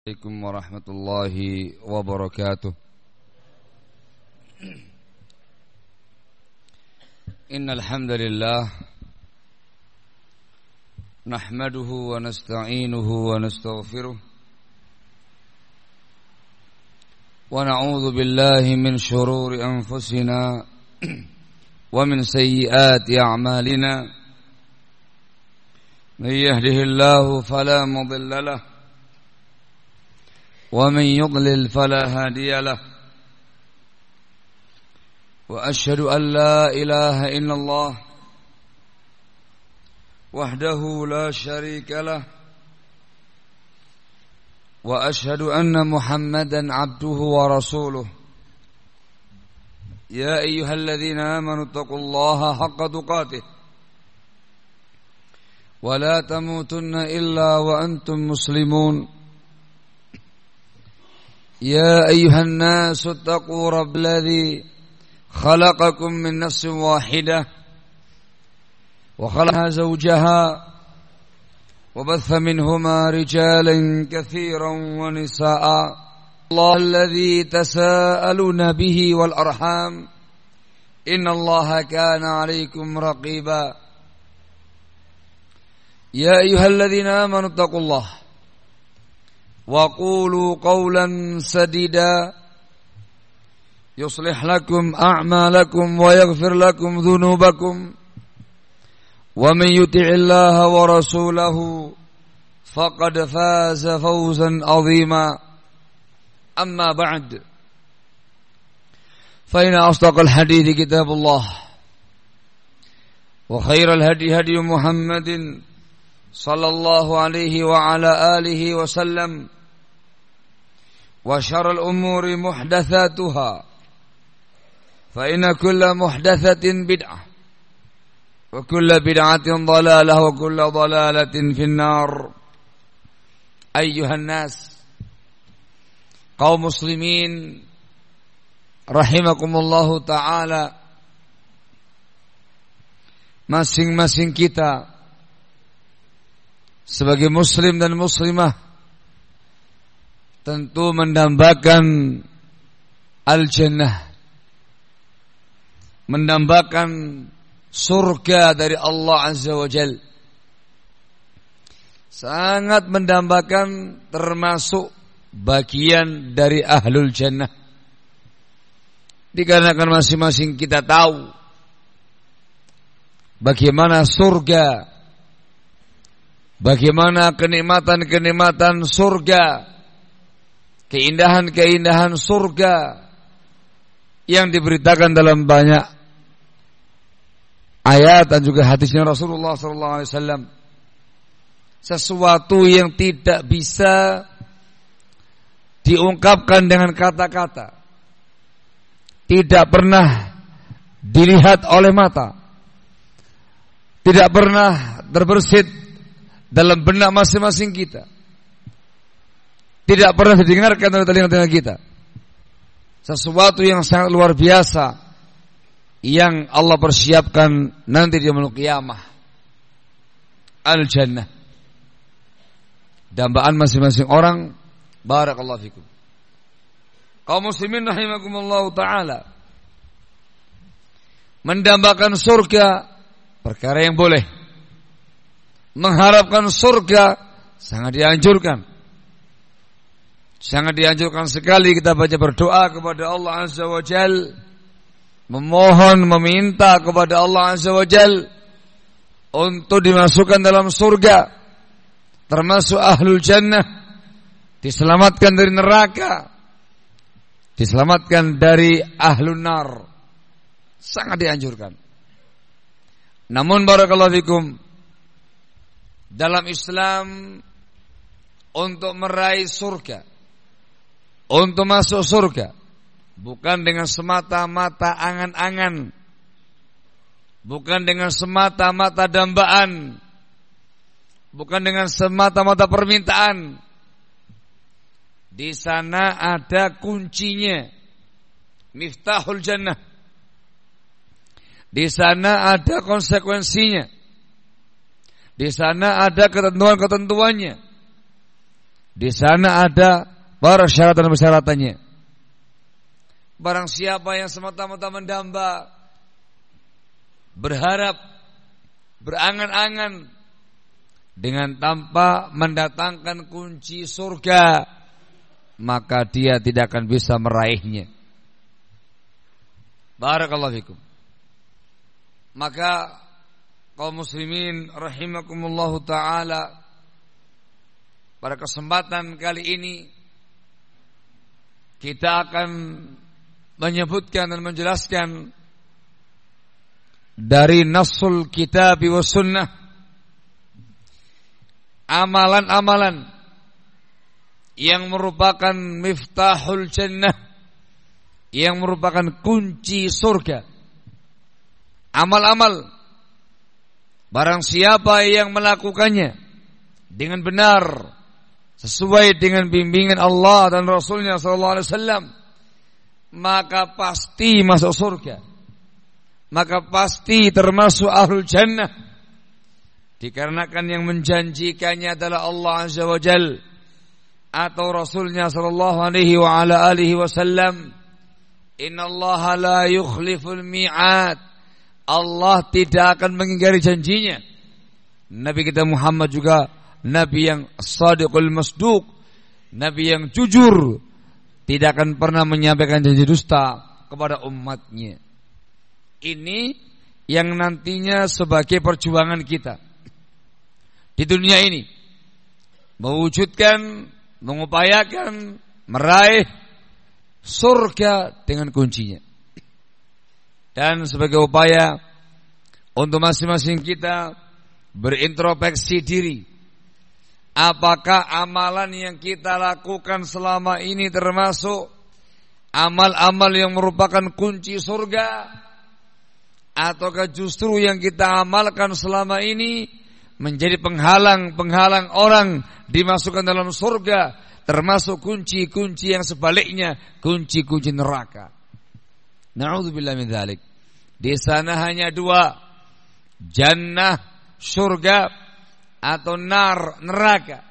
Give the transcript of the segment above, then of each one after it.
Assalamualaikum warahmatullahi wabarakatuh. Innal hamdalillah nahmaduhu wa nasta'inuhu wa nastaghfiruh wa na'udzu billahi min shururi anfusina wa min sayyiati a'malina. May yahdihillahu fala mudilla lahu ومن يضلل فلا هادي له وأشهد أن لا إله إلا الله وحده لا شريك له وأشهد أن محمدا عبده ورسوله يا أيها الذين آمنوا اتقوا الله حق تقاته ولا تموتن إلا وأنتم مسلمون يا أيها الناس اتقوا رب الذي خلقكم من نفس واحدة وخلق زوجها وبث منهما رجالا كثيرا ونساء الله الذي تساءلون به والأرحام إن الله كان عليكم رقيبا يا أيها الذين آمنوا اتقوا الله وقولوا قولا سديدا يصلح لكم أعمالكم ويغفر لكم ذنوبكم ومن يطع الله ورسوله فقد فاز فوزا عظيما أما بعد فإن أصدق الحديث كتاب الله وخير الهدي هدي محمد صلى الله عليه وعلى آله وسلم وشر الأمور محدثاتها فإن كل محدثة بدعة وكل بدعة ضلالة وكل ضلالة في النار. أيها الناس kaum muslimin rahimakumullahu ta'ala, masing-masing kita sebagai muslim dan muslimah tentu mendambakan al-jannah, mendambakan surga dari Allah Azza wa Jal. Sangat mendambakan, termasuk bagian dari ahlul jannah. Dikarenakan masing-masing kita tahu bagaimana surga, bagaimana kenikmatan-kenikmatan surga, keindahan-keindahan surga yang diberitakan dalam banyak ayat dan juga hadisnya Rasulullah SAW. Sesuatu yang tidak bisa diungkapkan dengan kata-kata, tidak pernah dilihat oleh mata, tidak pernah terbersit dalam benak masing-masing kita, tidak pernah didengarkan oleh telinga-telinga kita. Sesuatu yang sangat luar biasa yang Allah persiapkan nanti di yaumul qiyamah. Al-jannah, dambaan masing-masing orang. Barakallahu fikum. Kaum muslimin rahimakumullahu ta'ala, mendambakan surga perkara yang boleh. Mengharapkan surga sangat dianjurkan. Sangat dianjurkan sekali kita baca berdoa kepada Allah Azza wa Jal, memohon, meminta kepada Allah Azza wa Jal untuk dimasukkan dalam surga, termasuk ahlul jannah, diselamatkan dari neraka, diselamatkan dari ahlun nar. Sangat dianjurkan. Namun barakallahu fikum, dalam Islam untuk meraih surga, untuk masuk surga, bukan dengan semata-mata angan-angan, bukan dengan semata-mata dambaan, bukan dengan semata-mata permintaan. Di sana ada kuncinya, miftahul jannah. Di sana ada konsekuensinya. Di sana ada ketentuan-ketentuannya. Di sana ada persyaratan-persyaratannya. Barang siapa yang semata-mata mendamba, berharap, berangan-angan dengan tanpa mendatangkan kunci surga, maka dia tidak akan bisa meraihnya. Barakallahu fikum. Maka kaum muslimin rahimakumullahu ta'ala, pada kesempatan kali ini kita akan menyebutkan dan menjelaskan dari Nassul Kitab wa Sunnah amalan-amalan yang merupakan miftahul jannah, yang merupakan kunci surga. Amal-amal barang siapa yang melakukannya dengan benar sesuai dengan bimbingan Allah dan Rasulnya sallallahu alaihi wasallam, maka pasti masuk surga, maka pasti termasuk ahlul jannah. Dikarenakan yang menjanjikannya adalah Allah azza wa jal atau Rasulnya sallallahu alaihi wa ala alihi wasallam. Innallaha la yukhliful mi'ad. Allah tidak akan mengingkari janjinya. Nabi kita Muhammad juga Nabi yang shadiqul masduq, Nabi yang jujur, tidak akan pernah menyampaikan janji dusta kepada umatnya. Ini yang nantinya sebagai perjuangan kita di dunia ini, mewujudkan, mengupayakan, meraih surga dengan kuncinya. Dan sebagai upaya untuk masing-masing kita berintrospeksi diri, apakah amalan yang kita lakukan selama ini termasuk amal-amal yang merupakan kunci surga, ataukah justru yang kita amalkan selama ini menjadi penghalang orang dimasukkan dalam surga, termasuk kunci-kunci yang sebaliknya, kunci-kunci neraka. Na'udzubillah min dzalik. Di sana hanya dua, jannah, surga, atau nar, neraka.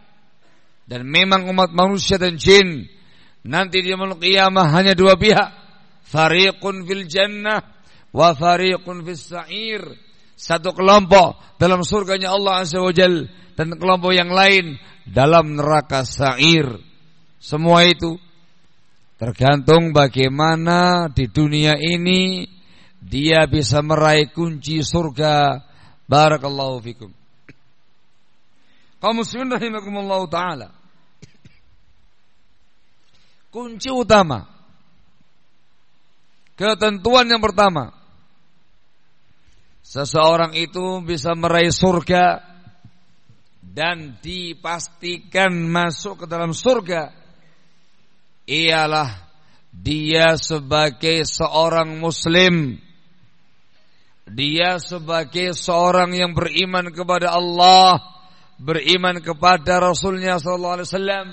Dan memang umat manusia dan jin nanti di yaumul qiyamah hanya dua pihak, fariqun fil jannah wa fariqun fis sa'ir. Satu kelompok dalam surganya Allah azza wa jal, dan kelompok yang lain dalam neraka sa'ir. Semua itu tergantung bagaimana di dunia ini dia bisa meraih kunci surga. Barakallahu fikum. Kaum muslimin rahimakumullah ta'ala, kunci utama, ketentuan yang pertama, seseorang itu bisa meraih surga dan dipastikan masuk ke dalam surga, ialah dia sebagai seorang muslim, dia sebagai seorang yang beriman kepada Allah, beriman kepada Rasulnya sallallahu alaihi wasallam,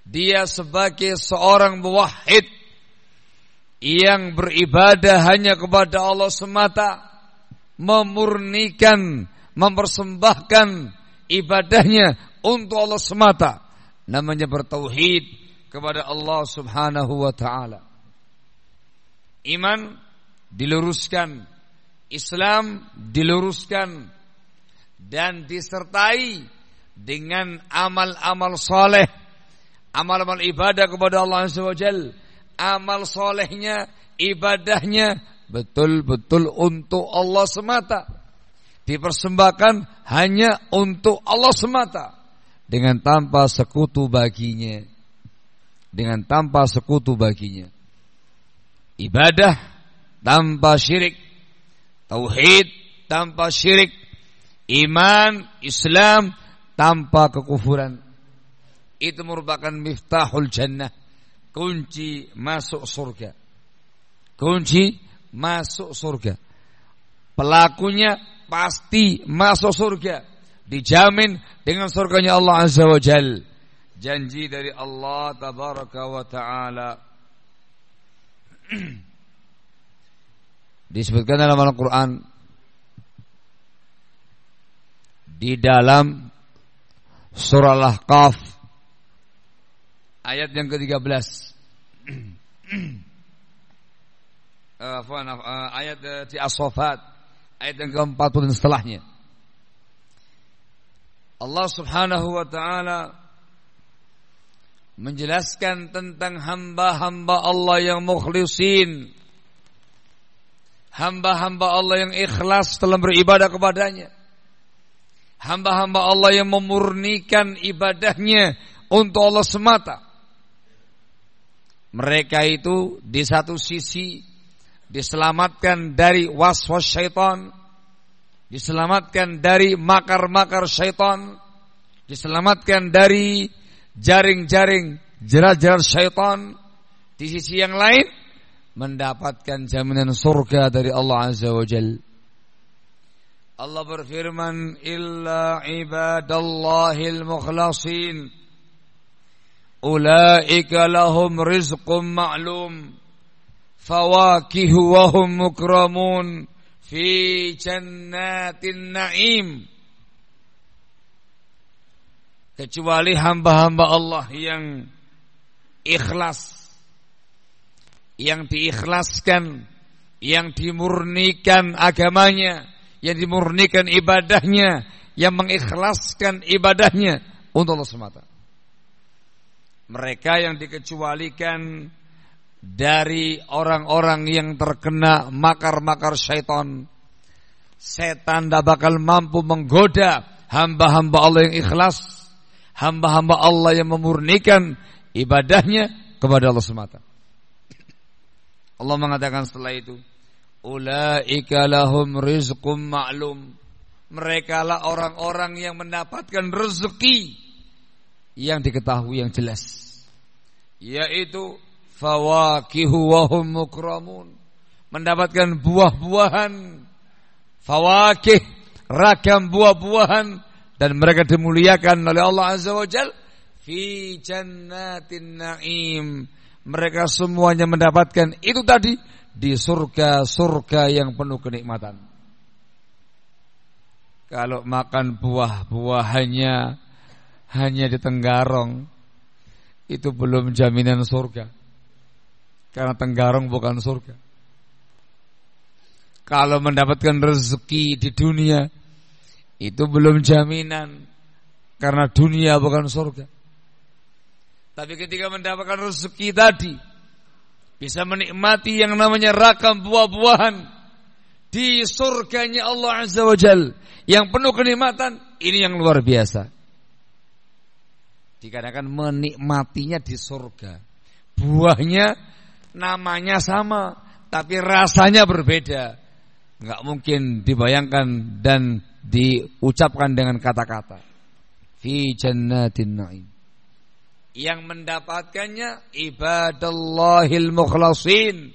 dia sebagai seorang muwahhid yang beribadah hanya kepada Allah semata, memurnikan, mempersembahkan ibadahnya untuk Allah semata, namanya bertauhid kepada Allah subhanahu wa ta'ala. Iman diluruskan, Islam diluruskan, dan disertai dengan amal-amal soleh, amal-amal ibadah kepada Allah azza wa jal. Amal solehnya, ibadahnya betul-betul untuk Allah semata, dipersembahkan hanya untuk Allah semata, dengan tanpa sekutu baginya, dengan tanpa sekutu baginya. Ibadah tanpa syirik, tauhid tanpa syirik, iman, Islam tanpa kekufuran. Itu merupakan miftahul jannah, kunci masuk surga. Kunci masuk surga. Pelakunya pasti masuk surga, dijamin dengan surganya Allah azza wa jal. Janji dari Allah tabaraka wa ta'ala. Disebutkan dalam Al-Quran, di dalam surah Al-Ahqaf ayat yang ke-13. Ayat di As-Saffat ayat yang ke-40 dan setelahnya. Allah Subhanahu wa taala menjelaskan tentang hamba-hamba Allah yang mukhlisin, hamba-hamba Allah yang ikhlas dalam beribadah kepadanya, hamba-hamba Allah yang memurnikan ibadahnya untuk Allah semata. Mereka itu di satu sisi diselamatkan dari waswas syaitan, diselamatkan dari makar-makar syaitan, diselamatkan dari jaring-jaring jerat-jerat syaitan. Di sisi yang lain mendapatkan jaminan surga dari Allah Azza wa Jalla. Allah berfirman, illa ibadallahil mukhlasin ulaika lahum rizqum ma'lum fawakihu wa hum mukramun fi jannatin na'im. Kecuali hamba-hamba Allah yang ikhlas, yang diikhlaskan, yang dimurnikan agamanya, yang dimurnikan ibadahnya, yang mengikhlaskan ibadahnya untuk Allah semata. Mereka yang dikecualikan dari orang-orang yang terkena makar-makar syaitan. Setan tidak bakal mampu menggoda hamba-hamba Allah yang ikhlas, hamba-hamba Allah yang memurnikan ibadahnya kepada Allah semata. Allah mengatakan setelah itu, ulaika lahum rizqum ma'lum. Mereka lah orang-orang yang mendapatkan rezeki yang diketahui yang jelas, yaitu fawakihu wa hum mukramun, mendapatkan buah-buahan, fawakih, ragam buah-buahan, dan mereka dimuliakan oleh Allah Azza wa Jalla fi jannatin na'im. Mereka semuanya mendapatkan itu tadi di surga-surga yang penuh kenikmatan. Kalau makan buah-buahannya hanya di Tenggarong, itu belum jaminan surga. Karena Tenggarong bukan surga. Kalau mendapatkan rezeki di dunia, itu belum jaminan, karena dunia bukan surga. Tapi ketika mendapatkan rezeki tadi, bisa menikmati yang namanya ragam buah-buahan di surganya Allah Azza wa Jalla yang penuh kenikmatan, ini yang luar biasa. Dikatakan menikmatinya di surga. Buahnya namanya sama, tapi rasanya berbeda. Enggak mungkin dibayangkan dan diucapkan dengan kata-kata. Fi jannatin na'im. Yang mendapatkannya ibadallahil mukhlasin,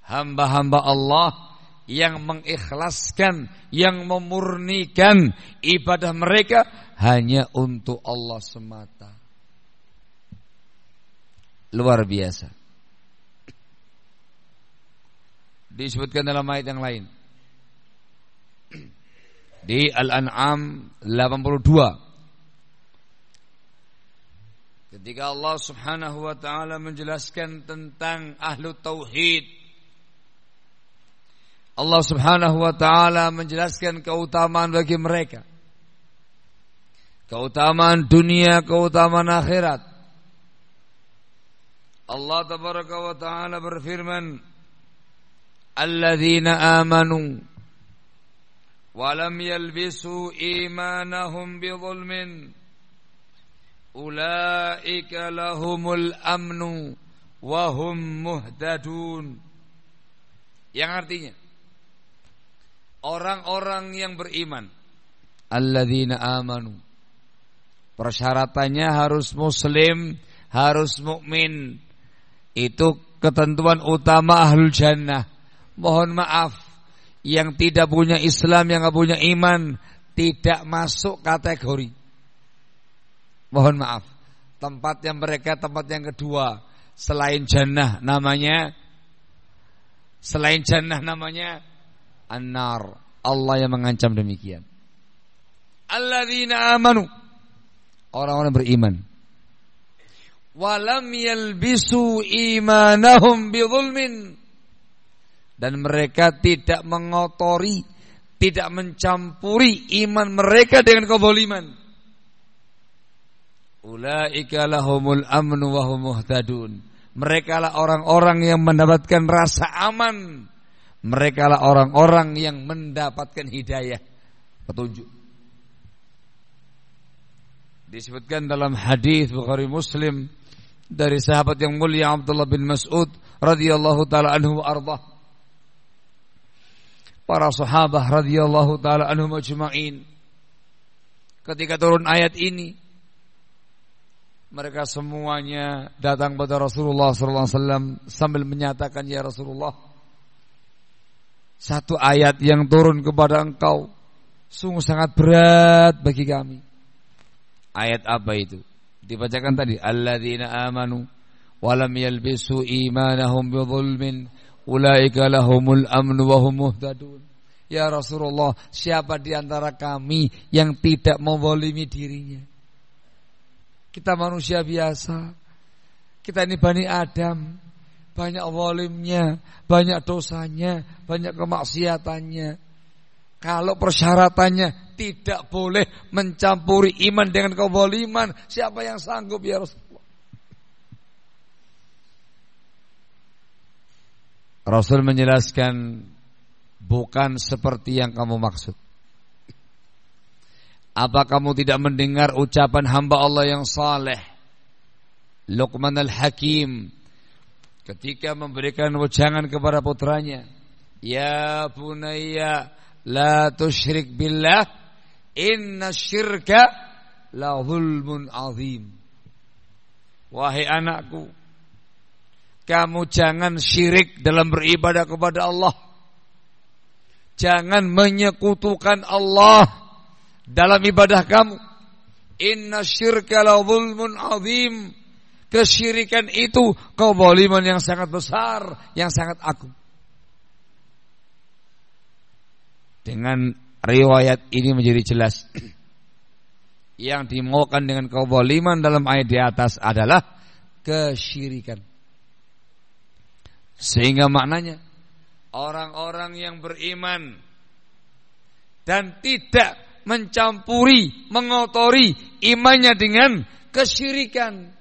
hamba-hamba Allah yang mengikhlaskan, yang memurnikan ibadah mereka hanya untuk Allah semata. Luar biasa. Disebutkan dalam ayat yang lain di Al-An'am 82, ketika Allah Subhanahu wa taala menjelaskan tentang ahlu tauhid, Allah Subhanahu wa taala menjelaskan keutamaan bagi mereka, keutamaan dunia, keutamaan akhirat. Allah tabaraka wa taala berfirman, alladzina amanu wa lam yalbisu imanahum bidzulmin ulaika lahumul amnu wa hum muhtadun. Yang artinya orang-orang yang beriman, alladzina amanu, persyaratannya harus muslim, harus mukmin. Itu ketentuan utama ahlul jannah. Mohon maaf, yang tidak punya Islam, yang tidak punya iman, tidak masuk kategori. Mohon maaf, tempat yang mereka, tempat yang kedua selain jannah namanya an-nar. Allah yang mengancam demikian. Alladzina amanu, orang-orang beriman. walam yalbisu imanahum bidzulmin, dan mereka tidak mengotori, tidak mencampuri iman mereka dengan kezaliman. Ulaika lahumul amnu wa hum muhtadun. Mereka lah orang-orang yang mendapatkan rasa aman. Mereka lah orang-orang yang mendapatkan hidayah, petunjuk. Disebutkan dalam hadis Bukhari Muslim dari sahabat yang mulia Abdullah bin Mas'ud radhiyallahu taala anhu wa ardhah. Para sahabat radhiyallahu taala anhum ajma'in, ketika turun ayat ini, mereka semuanya datang pada Rasulullah sallallahu alaihi wasallam sambil menyatakan, ya Rasulullah, satu ayat yang turun kepada engkau sungguh sangat berat bagi kami. Ayat apa itu? Dibacakan tadi, alladzina amanu wa lam yalbisu imanahum bidzulmin ulaika lahumul amnu wa hum muhtadun. Ya Rasulullah, siapa di antara kami yang tidak menzalimi dirinya? Kita manusia biasa. Kita ini Bani Adam, banyak zalimnya, banyak dosanya, banyak kemaksiatannya. Kalau persyaratannya tidak boleh mencampuri iman dengan kezaliman, siapa yang sanggup ya Rasulullah? Rasul menjelaskan, bukan seperti yang kamu maksud. Apa kamu tidak mendengar ucapan hamba Allah yang saleh, Luqman al-Hakim, ketika memberikan wejangan kepada putranya, ya bunayya la tusyrik billah inna syirka la zulmun azim. Wahai anakku, kamu jangan syirik dalam beribadah kepada Allah. Jangan menyekutukan Allah dalam ibadah kamu. Inna syirka la zulmun azim. Kesyirikan itu kezaliman yang sangat besar, yang sangat agung. Dengan riwayat ini menjadi jelas, yang dimaukan dengan kezaliman dalam ayat di atas adalah kesyirikan. Sehingga maknanya, orang-orang yang beriman dan tidak mencampuri, mengotori imannya dengan kesyirikan,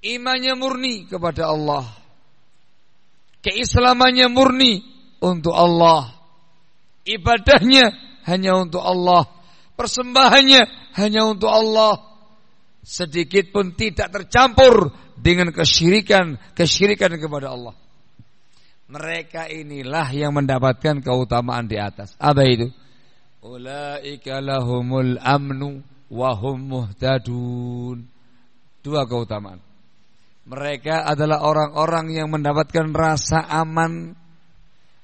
imannya murni kepada Allah, keislamannya murni untuk Allah, ibadahnya hanya untuk Allah, persembahannya hanya untuk Allah, sedikit pun tidak tercampur dengan kesyirikan kepada Allah. Mereka inilah yang mendapatkan keutamaan di atas. Apa itu? Ulaika lahumul amnu wa hum muhtadun. Dua keutamaan. Mereka adalah orang-orang yang mendapatkan rasa aman.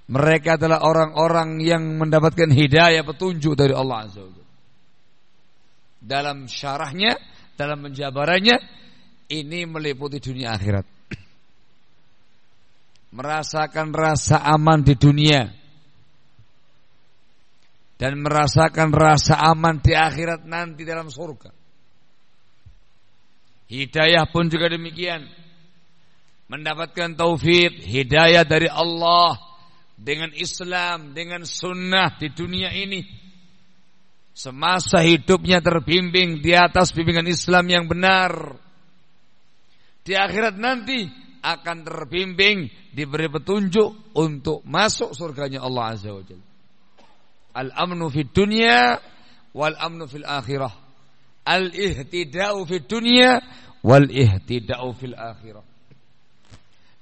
Mereka adalah orang-orang yang mendapatkan hidayah, petunjuk dari Allah Azza wa Jalla. Dalam syarahnya, dalam penjabarannya, ini meliputi dunia akhirat. Merasakan rasa aman di dunia dan merasakan rasa aman di akhirat nanti dalam surga. Hidayah pun juga demikian. Mendapatkan taufik, hidayah dari Allah dengan Islam, dengan sunnah di dunia ini. Semasa hidupnya terbimbing di atas bimbingan Islam yang benar. Di akhirat nanti akan terbimbing, diberi petunjuk untuk masuk surganya Allah Azza wa Jalla. Al-amnu fid dunya wal amnu fil akhirah. Al-ihtida'u fid dunya wal ihtida'u fil akhirah.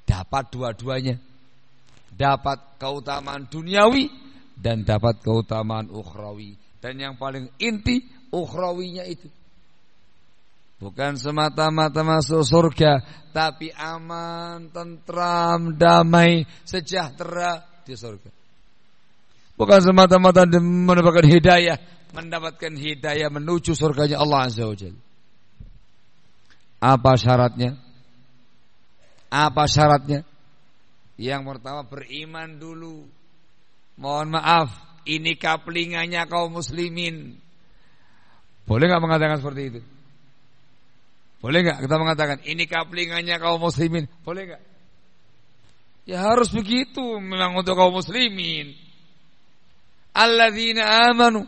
Dapat dua-duanya. Dapat keutamaan duniawi dan dapat keutamaan ukhrawi. Dan yang paling inti ukhrawinya itu bukan semata-mata masuk surga, tapi aman, tentram, damai, sejahtera di surga. Bukan semata-mata mendapatkan hidayah menuju surganya Allah Azza wa Jalla. Apa syaratnya? Apa syaratnya? Yang pertama, beriman dulu. Mohon maaf, ini kaplingannya kaum muslimin. Boleh gak mengatakan seperti itu? Boleh enggak kita mengatakan ini kaplingannya kaum muslimin? Boleh enggak? Ya harus begitu memang untuk kaum muslimin. Alladzina amanu.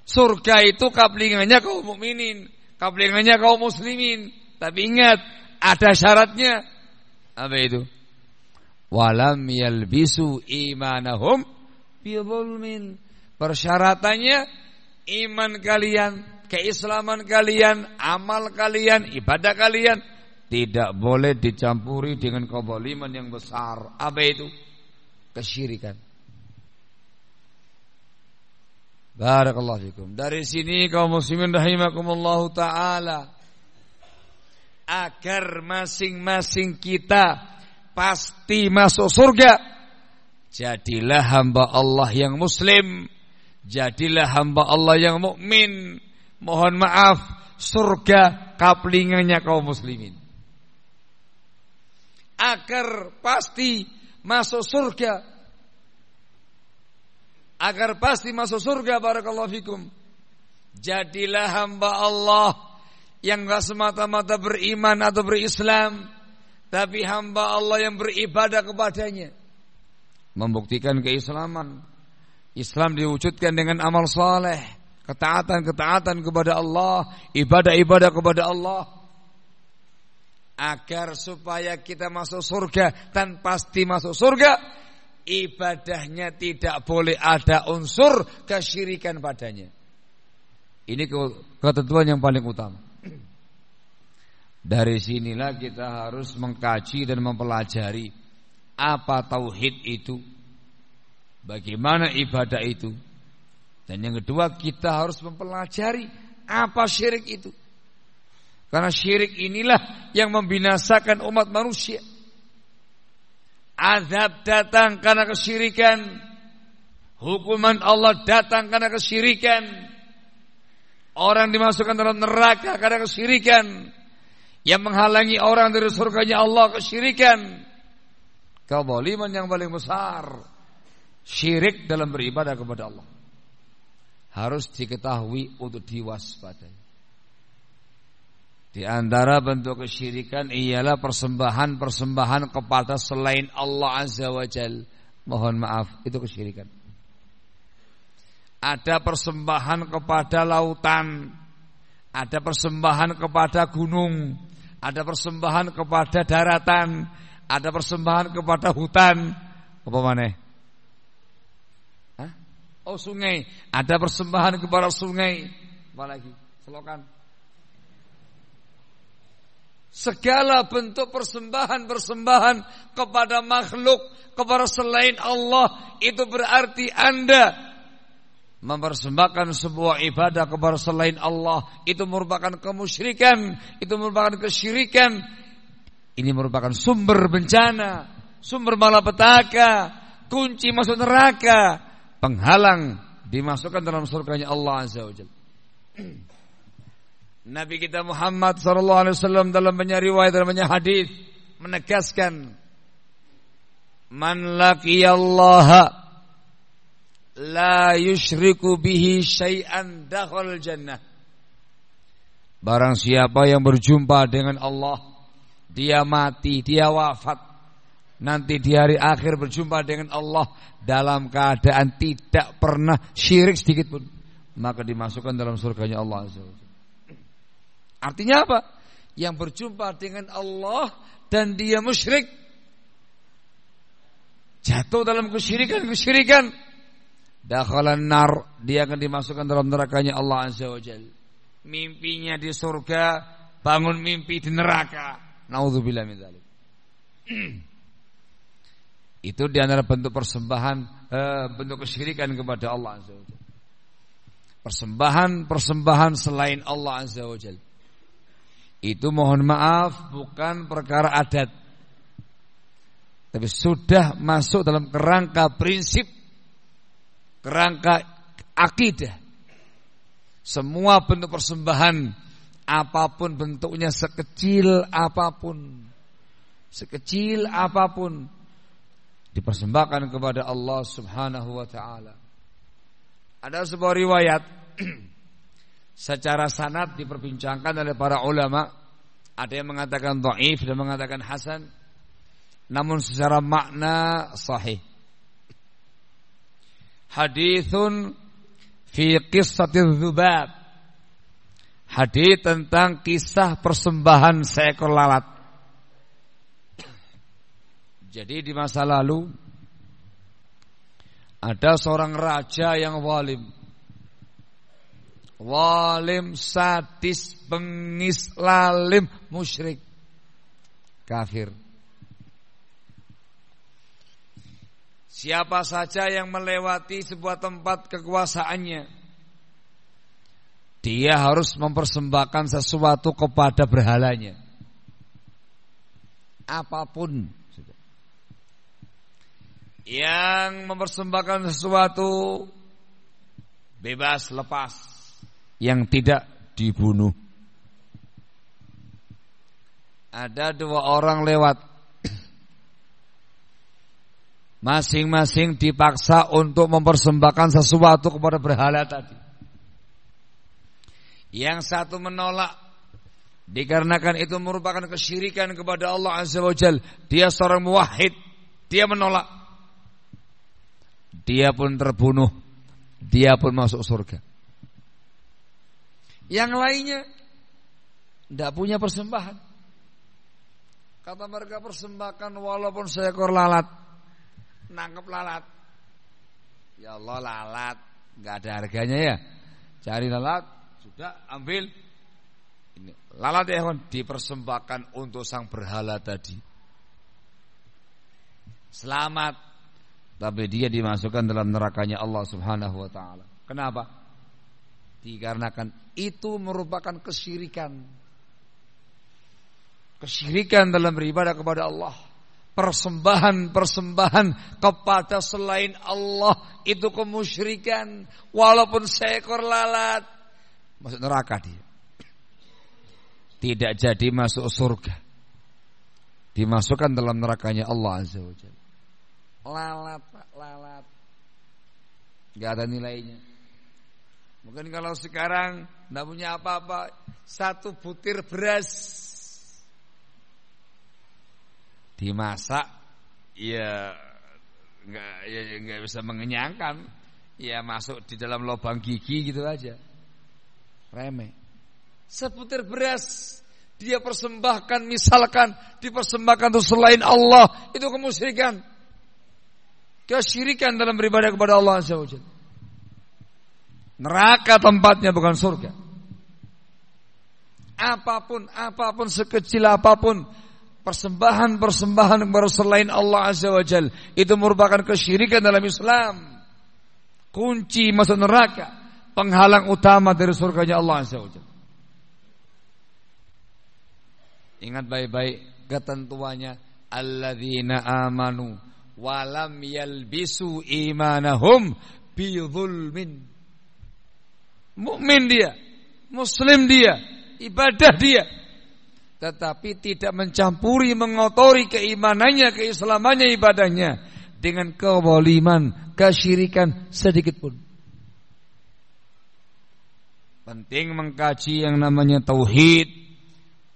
Surga itu kaplingannya kaum mukminin, kaplingannya kaum muslimin. Tapi ingat, ada syaratnya. Apa itu? Walam yalbisu imanahum bidzulmin. Persyaratannya iman kalian, keislaman kalian, amal kalian, ibadah kalian tidak boleh dicampuri dengan kezaliman yang besar. Apa itu? Kesyirikan. Barakallahu fikum. Dari sini kaum muslimin rahimakumullahu taala, agar masing-masing kita pasti masuk surga, jadilah hamba Allah yang muslim, jadilah hamba Allah yang mukmin. Mohon maaf, surga kaplingannya kaum muslimin. Agar pasti masuk surga, agar pasti masuk surga, barakallahu fikum, jadilah hamba Allah yang gak semata-mata beriman atau berislam, tapi hamba Allah yang beribadah kepadanya, membuktikan keislaman. Islam diwujudkan dengan amal saleh, ketaatan-ketaatan kepada Allah, ibadah-ibadah kepada Allah. Agar supaya kita masuk surga dan pasti masuk surga, ibadahnya tidak boleh ada unsur kesyirikan padanya. Ini ketentuan yang paling utama. Dari sinilah kita harus mengkaji dan mempelajari apa tauhid itu, bagaimana ibadah itu. Dan yang kedua, kita harus mempelajari apa syirik itu. Karena syirik inilah yang membinasakan umat manusia. Azab datang karena kesyirikan, hukuman Allah datang karena kesyirikan, orang dimasukkan dalam neraka karena kesyirikan, yang menghalangi orang dari surganya Allah kesyirikan. Kezaliman yang paling besar, syirik dalam beribadah kepada Allah, harus diketahui untuk diwaspadai. Di antara bentuk kesyirikan ialah persembahan-persembahan kepada selain Allah Azza wa Jal. Mohon maaf, itu kesyirikan. Ada persembahan kepada lautan, ada persembahan kepada gunung, ada persembahan kepada daratan, ada persembahan kepada hutan. Apa mana? Oh, sungai. Ada persembahan kepada sungai. Apa lagi? Selokan. Segala bentuk persembahan-persembahan kepada makhluk, kepada selain Allah, itu berarti Anda mempersembahkan sebuah ibadah kepada selain Allah. Itu merupakan kemusyrikan, itu merupakan kesyirikan. Ini merupakan sumber bencana, sumber malapetaka, kunci masuk neraka, penghalang dimasukkan dalam surganya Allah Azza wa Jalla. Nabi kita Muhammad SAW dalam banyak riwayat, dalam banyak hadis menegaskan, man laqiyallaha la yusyriku bihi syai'an dakhal jannah. Barang siapa yang berjumpa dengan Allah, dia mati, dia wafat, nanti di hari akhir berjumpa dengan Allah dalam keadaan tidak pernah syirik sedikit pun, maka dimasukkan dalam surganya Allah Azza wa Jalla. Artinya apa? Yang berjumpa dengan Allah dan dia musyrik, jatuh dalam kesyirikan, dakhalan nar, dia akan dimasukkan dalam nerakanya Allah Azza wa Jalla. Mimpinya di surga, bangun mimpi di neraka. Nauzubillah min dzalik. Itu di antara bentuk persembahan, bentuk kesyirikan kepada Allah Azza wa Jalla. Persembahan selain Allah Azza wa Jalla. Itu mohon maaf bukan perkara adat, tapi sudah masuk dalam kerangka prinsip, kerangka akidah. Semua bentuk persembahan, apapun bentuknya, sekecil apapun, dipersembahkan kepada Allah Subhanahu wa ta'ala. Ada sebuah riwayat Secara sanad diperbincangkan oleh para ulama, ada yang mengatakan dhaif dan mengatakan hasan, namun secara makna sahih. Haditsun fi qissatiz dzubab. Hadits tentang kisah persembahan seekor lalat. Jadi di masa lalu ada seorang raja yang zalim. Zalim, sadis, bengis, lalim, musyrik, kafir. Siapa saja yang melewati sebuah tempat kekuasaannya, dia harus mempersembahkan sesuatu kepada berhalanya. Apapun yang mempersembahkan sesuatu, bebas, lepas, yang tidak dibunuh. Ada 2 orang lewat, masing-masing dipaksa untuk mempersembahkan sesuatu kepada berhala tadi. Yang satu menolak dikarenakan itu merupakan kesyirikan kepada Allah Azza wa Jalla. Dia seorang muwahhid, dia menolak. Dia pun terbunuh, dia pun masuk surga. Yang lainnya tidak punya persembahan. Kata mereka, persembahkan walaupun seekor lalat. Nangkep lalat. Ya Allah, lalat nggak ada harganya ya. Cari lalat, sudah ambil. Ini lalat ya kawan, dipersembahkan untuk sang berhala tadi. Selamat, tapi dia dimasukkan dalam nerakanya Allah Subhanahu wa taala. Kenapa? Dikarenakan itu merupakan kesyirikan. Kesyirikan dalam beribadah kepada Allah. Persembahan kepada selain Allah itu kemusyrikan. Walaupun seekor lalat, masuk neraka dia. Tidak jadi masuk surga, dimasukkan dalam nerakanya Allah Azza wa Jalla. Lalat, Pak, lalat, gak ada nilainya. Mungkin kalau sekarang tidak punya apa-apa, 1 butir beras dimasak, ya nggak bisa mengenyangkan, ya masuk di dalam lubang gigi gitu aja, remeh. Sebutir beras dia persembahkan, misalkan dipersembahkan untuk selain Allah, itu kemusyrikan, kesyirikan dalam beribadah kepada Allah Azza wa Jalla. Neraka tempatnya, bukan surga. Apapun sekecil apapun persembahan kepada selain Allah Azza wa Jalla, itu merupakan kesyirikan dalam Islam. Kunci masuk neraka, penghalang utama dari surganya Allah Azza wa Jalla. Ingat baik-baik ketentuannya, alladzina amanu walam yalbisu imanahum bidzulmin. Mukmin dia, muslim dia, ibadah dia, tetapi tidak mencampuri, mengotori keimanannya, keislamannya, ibadahnya dengan kezaliman, kesyirikan sedikit pun. Penting mengkaji yang namanya tauhid,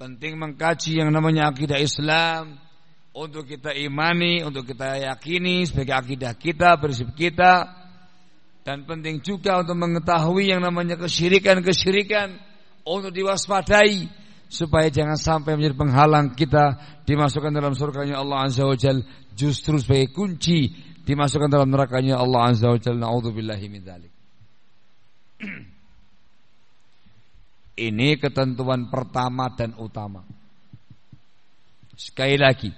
penting mengkaji yang namanya akidah Islam, untuk kita imani, untuk kita yakini sebagai akidah kita, prinsip kita. Dan penting juga untuk mengetahui yang namanya kesyirikan untuk diwaspadai, supaya jangan sampai menjadi penghalang kita dimasukkan dalam surganya Allah Azza wa Jalla, justru sebagai kunci dimasukkan dalam nerakanya Allah Azza wa Jalla. Na'udzubillahi min dzalik. Ini ketentuan pertama dan utama. Sekali lagi,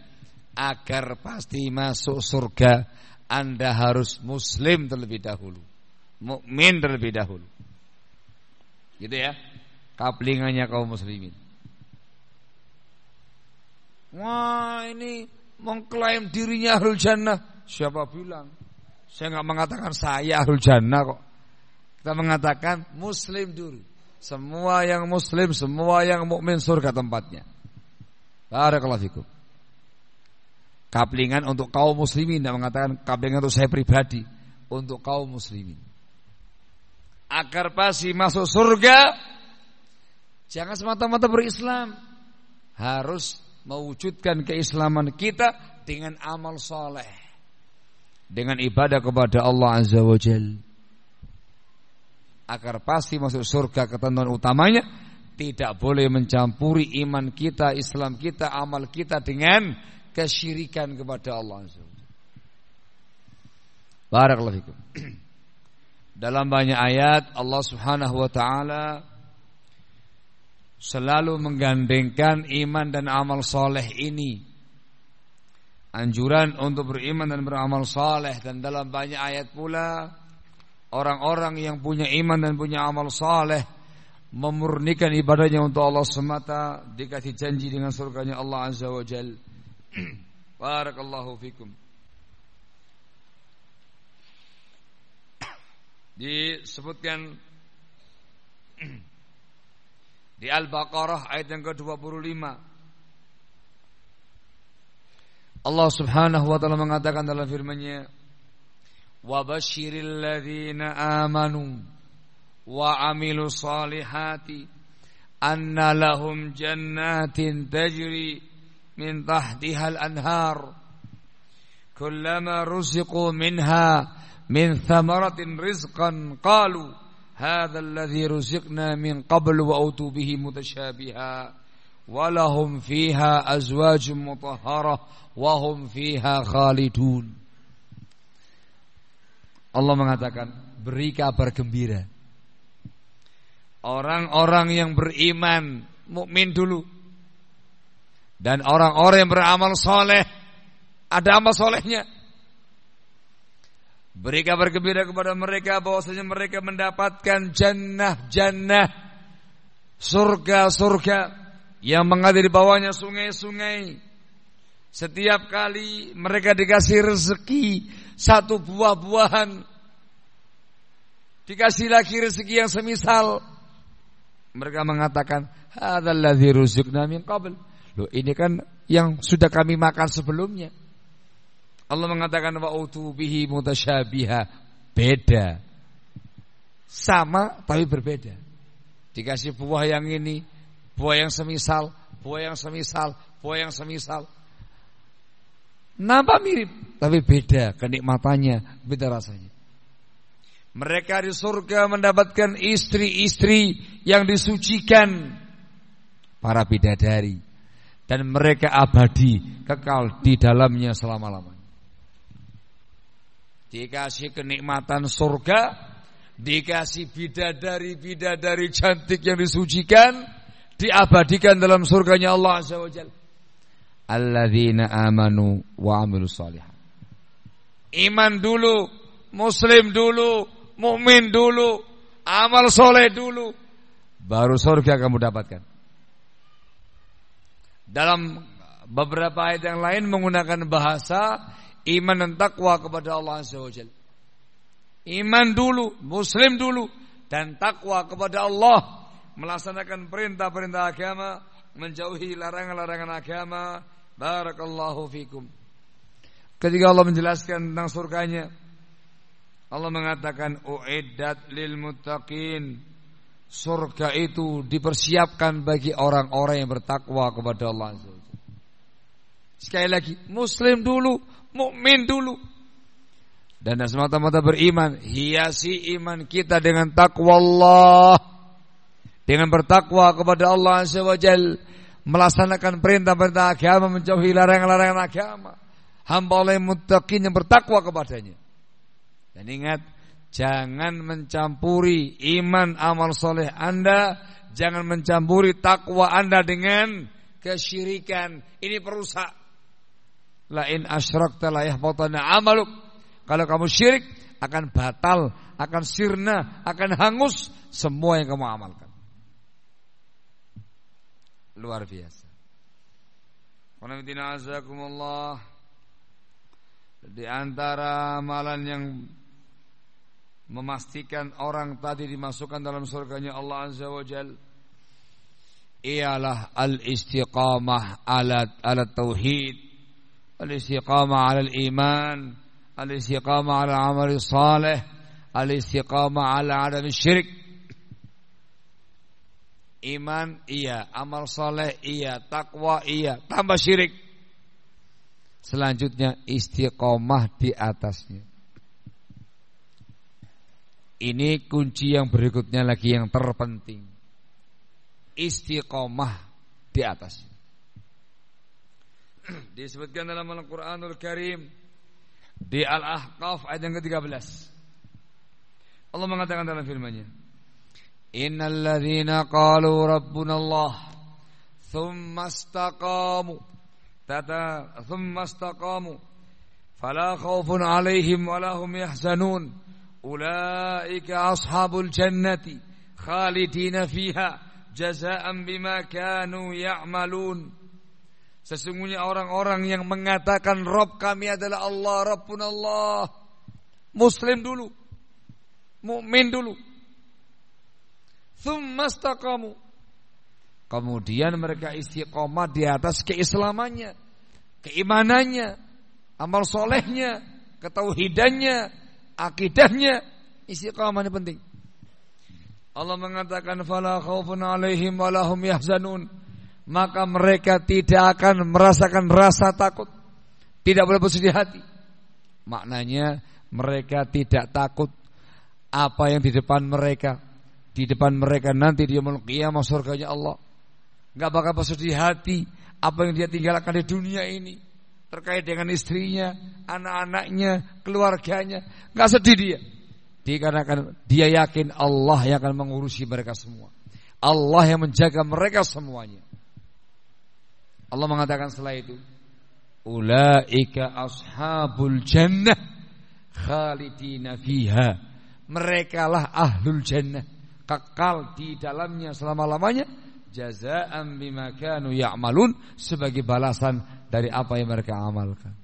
agar pasti masuk surga, Anda harus muslim terlebih dahulu, mukmin terlebih dahulu. Gitu ya, kaplingannya kaum muslimin. Wah, ini mengklaim dirinya ahlul jannah. Siapa bilang? Saya enggak mengatakan saya ahlul jannah kok. Kita mengatakan muslim dulu. Semua yang muslim, semua yang mukmin surga tempatnya. Barakallahu fikum. Kaplingan untuk kaum muslimin, tidak mengatakan kaplingan untuk saya pribadi, untuk kaum muslimin. Agar pasti masuk surga, Jangan semata-mata berislam. Harus mewujudkan keislaman kita dengan amal soleh, dengan ibadah kepada Allah Azza wa Jalla. Agar pasti masuk surga, ketentuan utamanya tidak boleh mencampuri iman kita, Islam kita, amal kita dengan kesyirikan kepada Allah Azza wa Jalla. Barakallahu fikum. Dalam banyak ayat Allah Subhanahu wa taala selalu menggandengkan iman dan amal soleh ini. Anjuran untuk beriman dan beramal soleh. Dan dalam banyak ayat pula orang-orang yang punya iman dan punya amal soleh memurnikan ibadahnya untuk Allah semata, dikasih janji dengan surganya Allah Azza wa Jal. Barakallahu fikum. Disebutkan di Al-Baqarah ayat yang ke-25, Allah Subhanahu wa taala mengatakan dalam firman-Nya, "Wa basyiril ladzina amanu wa 'amilus solihati anna lahum jannatin tajri min tahtihal anhar kullama ruziqu minha min thamaratin rizqan qalu hadzal ladzi ruziqna min qablu wa utu bihi mutasyabiha wa lahum fiha azwajun mutahharah wa hum fiha khalidun." Allah mengatakan, beri kabar gembira. Orang-orang yang beriman, mukmin dulu, dan orang-orang yang beramal soleh, ada amal solehnya. Beri kabar gembira kepada mereka bahwasanya mereka mendapatkan jannah-jannah, surga-surga yang mengalir di bawahnya sungai-sungai. Setiap kali mereka dikasih rezeki satu buah-buahan, dikasih lagi rezeki yang semisal, mereka mengatakan, hadzal ladzi ruziqna min qabl. Loh, ini kan yang sudah kami makan sebelumnya. Allah mengatakan wa utu bihi mutasyabiha, beda. Sama tapi berbeda. Dikasih buah yang ini, buah yang semisal, buah yang semisal, buah yang semisal. Nampak mirip tapi beda kenikmatannya, beda rasanya. Mereka di surga mendapatkan istri-istri yang disucikan, para bidadari, dan mereka abadi kekal di dalamnya selama-lamanya. Dikasih kenikmatan surga, dikasih bidadari-bidadari cantik yang disucikan, diabadikan dalam surganya Allah Azza wa Jalla. Alladzina amanu wa 'amilus shalihat. Iman dulu, muslim dulu, mukmin dulu, amal soleh dulu, baru surga kamu dapatkan. Dalam beberapa ayat yang lain menggunakan bahasa iman dan takwa kepada Allah Azza wa Jalla. Iman dulu, muslim dulu, dan takwa kepada Allah, melaksanakan perintah-perintah agama, menjauhi larangan-larangan agama. Barakallahu fikum. Ketika Allah menjelaskan tentang surganya, Allah mengatakan uiddat lil muttaqin. Surga itu dipersiapkan bagi orang-orang yang bertakwa kepada Allah Azza wa Jalla. Sekali lagi, muslim dulu, mukmin dulu, dan semata-mata beriman. Hiasi iman kita dengan takwa Allah, dengan bertakwa kepada Allah Azza wa Jalla, melaksanakan perintah-perintah agama, menjauhi larangan-larangan agama. Hamba Allah yang muttaqin, yang bertakwa kepadanya. Dan ingat, jangan mencampuri iman amal soleh Anda, jangan mencampuri takwa Anda dengan kesyirikan. Ini perusak. La in asyrakta la yahbatanna amaluk. Kalau kamu syirik, akan batal, akan sirna, akan hangus semua yang kamu amalkan. Luar biasa. Qanatina azakumullah. Di antara amalan yang memastikan orang tadi dimasukkan dalam surganya Allah Azza wa Jalla ialah al-istiqamah ala tauhid, al-istiqamah ala al-iman, al-istiqamah ala amal salih, al-istiqamah ala adam syirik. Iman iya, amal soleh iya, takwa iya, tambah syirik. Selanjutnya istiqomah di atasnya. Ini kunci yang berikutnya lagi yang terpenting. Istiqomah di atas. Disebutkan dalam Al-Quranul Karim di Al-Ahqaf ayat yang ke-13. Allah mengatakan dalam firman-Nya, Innal ladzina qalu rabbuna Allah thumma istaqamu fala khaufun 'alaihim wa la hum yahzanun ulaika ashabul jannati khalidina fiha jazaa'an bima kanu ya'malun. Sesungguhnya orang-orang yang mengatakan Rabb kami adalah Allah, Rabbuna Allah, Muslim dulu, mukmin dulu, tsumma istaqamu, kemudian mereka istiqomah di atas keislamannya, keimanannya, amal solehnya, ketauhidannya, akidahnya. Istiqomah ini penting. Allah mengatakan fala khaufun 'alaihim wa la hum yahzanun, maka mereka tidak akan merasakan rasa takut, tidak boleh bersedih hati. Maknanya mereka tidak takut apa yang di depan mereka. Di depan mereka nanti di yaumul qiyamah surganya Allah. Enggak bakal bersedih hati apa yang dia tinggalkan di dunia ini terkait dengan istrinya, anak-anaknya, keluarganya. Enggak sedih dia. Dikarenakan dia yakin Allah yang akan mengurusi mereka semua. Allah yang menjaga mereka semuanya. Allah mengatakan setelah itu, ulaika ashabul jannah khalidina fiha. Merekalah ahlul jannah, kekal di dalamnya selama-lamanya, jazaa'an bima kanu ya'malun, sebagai balasan dari apa yang mereka amalkan.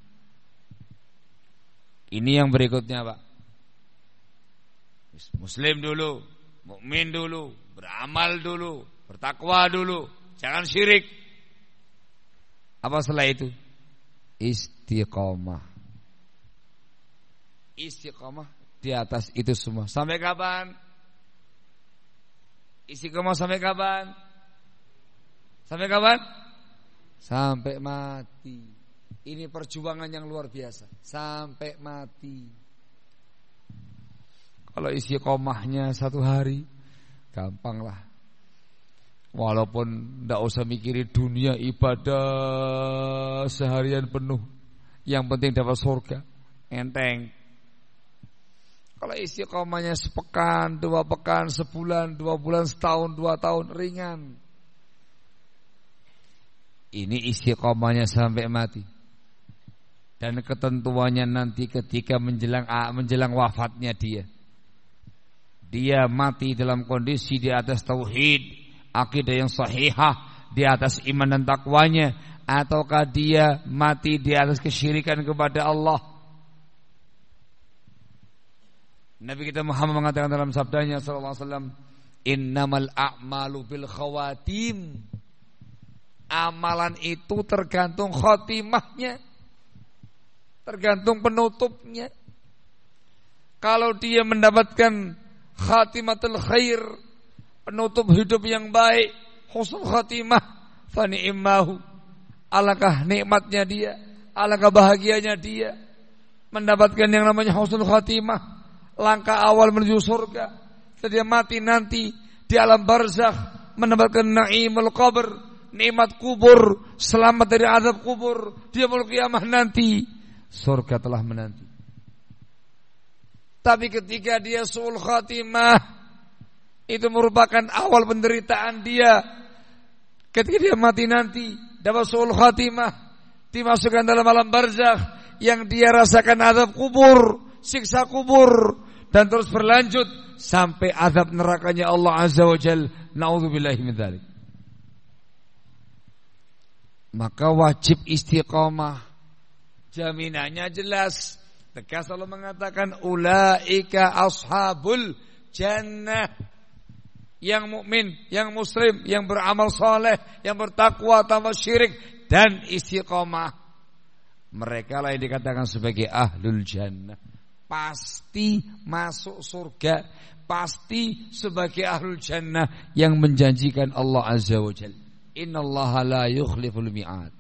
Ini yang berikutnya, Pak. Muslim dulu, mukmin dulu, beramal dulu, bertakwa dulu, jangan syirik. Apa setelah itu? Istiqomah. Istiqomah di atas itu semua. Sampai kapan? Istiqomah sampai kapan? Sampai kapan? Sampai mati. Ini perjuangan yang luar biasa. Sampai mati. Kalau istiqomahnya 1 hari, gampang lah. Walaupun tidak usah mikirin dunia, ibadah seharian penuh, yang penting dapat surga, enteng. Kalau istiqomahnya sepekan, 2 pekan, sebulan, 2 bulan, setahun, 2 tahun, ringan. Ini istiqomahnya sampai mati. Dan ketentuannya nanti ketika menjelang wafatnya dia mati dalam kondisi di atas tauhid, akidah yang sahihah, di atas iman dan takwanya, ataukah dia mati di atas kesyirikan kepada Allah. Nabi kita Muhammad mengatakan dalam sabdanya sallallahu alaihi wasallam, innamal a'malu bil khawatim. Amalan itu tergantung khotimahnya, tergantung penutupnya. Kalau dia mendapatkan khatimatul khair, penutup hidup yang baik, husnul khatimah, fa ni'mahu. Alangkah nikmatnya dia, alangkah bahagianya dia mendapatkan yang namanya husnul khatimah, langkah awal menuju surga. Setelah dia mati nanti di alam barzakh mendapatkan na'imul qabr, nikmat kubur, selamat dari azab kubur. Dia yaumul qiyamah nanti surga telah menanti. Tapi ketika dia su'ul khatimah, itu merupakan awal penderitaan dia. Ketika dia mati nanti dapat su'ul khatimah, dimasukkan dalam alam barzakh yang dia rasakan azab kubur, siksa kubur, dan terus berlanjut sampai azab nerakanya Allah Azza wa Jalla. Na'udzubillahi min dzalik. Maka wajib istiqomah. Jaminannya jelas. Tegas Allah mengatakan ulaika ashabul jannah. Yang mukmin, yang muslim, yang beramal saleh, yang bertakwa tanpa syirik dan istiqomah, mereka lah yang dikatakan sebagai ahlul jannah. Pasti masuk surga, pasti sebagai ahlul jannah yang menjanjikan Allah Azza wa Jalla. Innallaha la yukhliful mi'ad.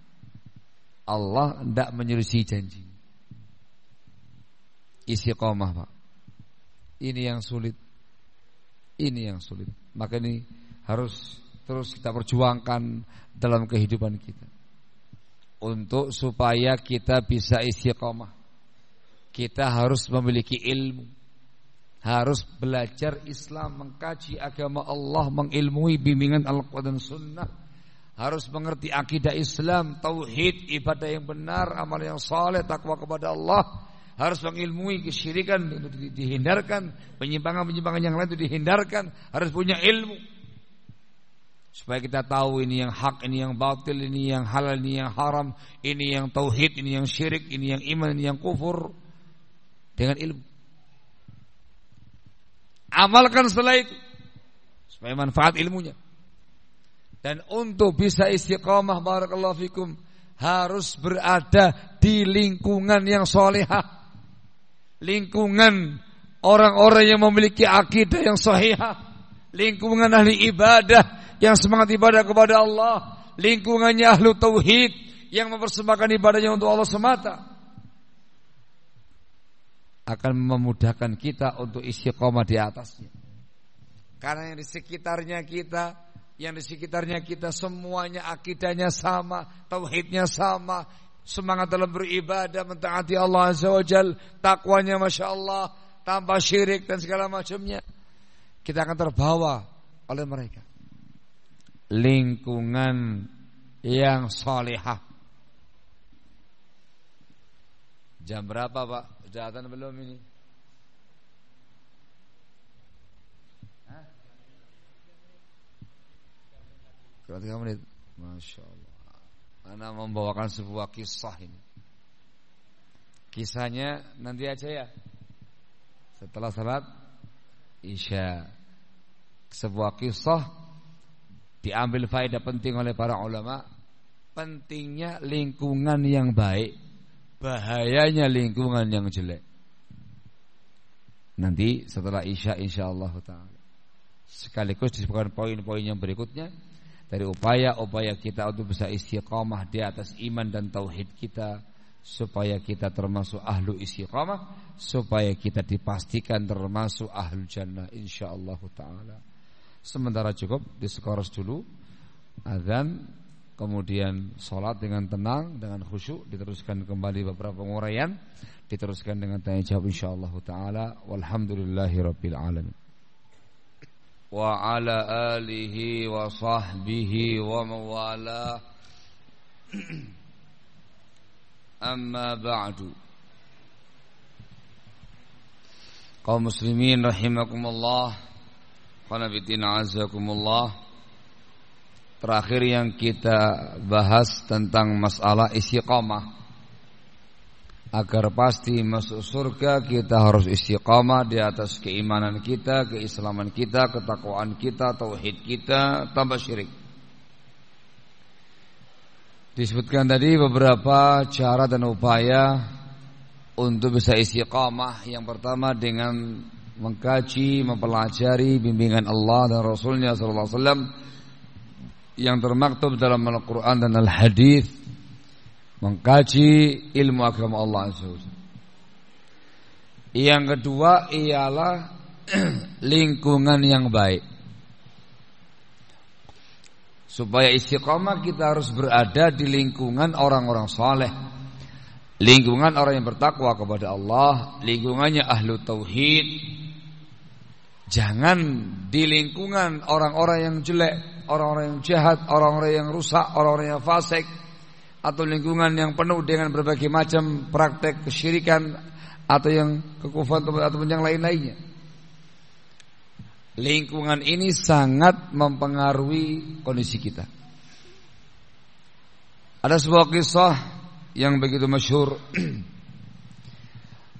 Allah tidak menyelisih janji. Istiqomah, Pak. Ini yang sulit. Ini yang sulit. Maka ini harus terus kita perjuangkan dalam kehidupan kita. Untuk supaya kita bisa istiqomah, kita harus memiliki ilmu. Harus belajar Islam, mengkaji agama Allah, mengilmui bimbingan Al-Quran dan Sunnah. Harus mengerti akidah Islam, tauhid, ibadah yang benar, amal yang saleh, takwa kepada Allah. Harus mengilmui kesyirikan itu dihindarkan, penyimpangan-penyimpangan yang lain itu dihindarkan. Harus punya ilmu supaya kita tahu ini yang hak, ini yang batil, ini yang halal, ini yang haram, ini yang tauhid, ini yang syirik, ini yang iman, ini yang kufur. Dengan ilmu amalkan setelah itu supaya manfaat ilmunya. Dan untuk bisa istiqamah, barakallahu fikum, harus berada di lingkungan yang solehah, lingkungan orang-orang yang memiliki akidah yang sahihah, lingkungan ahli ibadah yang semangat ibadah kepada Allah, lingkungannya ahlu tauhid yang mempersembahkan ibadahnya untuk Allah semata. Akan memudahkan kita untuk istiqamah di atasnya. Karena yang di sekitarnya kita semuanya akidahnya sama, tauhidnya sama, semangat dalam beribadah, mentaati Allah Azza wa Jalla, takwanya Masya Allah, tanpa syirik dan segala macamnya. Kita akan terbawa oleh mereka. Lingkungan yang salihah. Jam berapa, Pak? Sudah adzan belum ini? Hah? 3 menit. Masya Allah. Ana membawakan sebuah kisah ini. Kisahnya nanti aja ya, setelah salat Isya. Sebuah kisah diambil faedah penting oleh para ulama. Pentingnya lingkungan yang baik, bahayanya lingkungan yang jelek. Nanti setelah Isya insyaallah ta'ala. Sekaligus disebutkan poin-poin yang berikutnya dari upaya-upaya kita untuk bisa istiqamah di atas iman dan tauhid kita, supaya kita termasuk ahlu istiqamah, supaya kita dipastikan termasuk ahlu jannah insyaallah ta'ala. Sementara cukup diskoros dulu azan, kemudian sholat dengan tenang, dengan khusyuk, diteruskan kembali beberapa penguraian, diteruskan dengan tanya jawab insyaallah ta'ala. Walhamdulillahirabbil alamin. Wa ala alihi wa sahbihi wa mawala. Amma ba'du. Kaum muslimin rahimakumullah, qanabitina azakumullah. Terakhir yang kita bahas tentang masalah istiqamah. Agar pasti masuk surga, kita harus istiqamah di atas keimanan kita, keislaman kita, ketakwaan kita, tauhid kita, tanpa syirik. Disebutkan tadi beberapa cara dan upaya untuk bisa istiqamah. Yang pertama dengan mengkaji, mempelajari bimbingan Allah dan Rasulnya sallallahu alaihi wasallam yang termaktub dalam Al-Quran dan Al-Hadis, mengkaji ilmu agama Allah Azza wa Jalla. Yang kedua ialah lingkungan yang baik. Supaya istiqamah kita harus berada di lingkungan orang-orang saleh, lingkungan orang yang bertakwa kepada Allah, lingkungannya ahlu tauhid. Jangan di lingkungan orang-orang yang jelek, orang-orang yang jahat, orang-orang yang rusak, orang-orang yang fasik, atau lingkungan yang penuh dengan berbagai macam praktek kesyirikan atau yang kekufuran atau yang lain-lainnya. Lingkungan ini sangat mempengaruhi kondisi kita. Ada sebuah kisah yang begitu masyhur,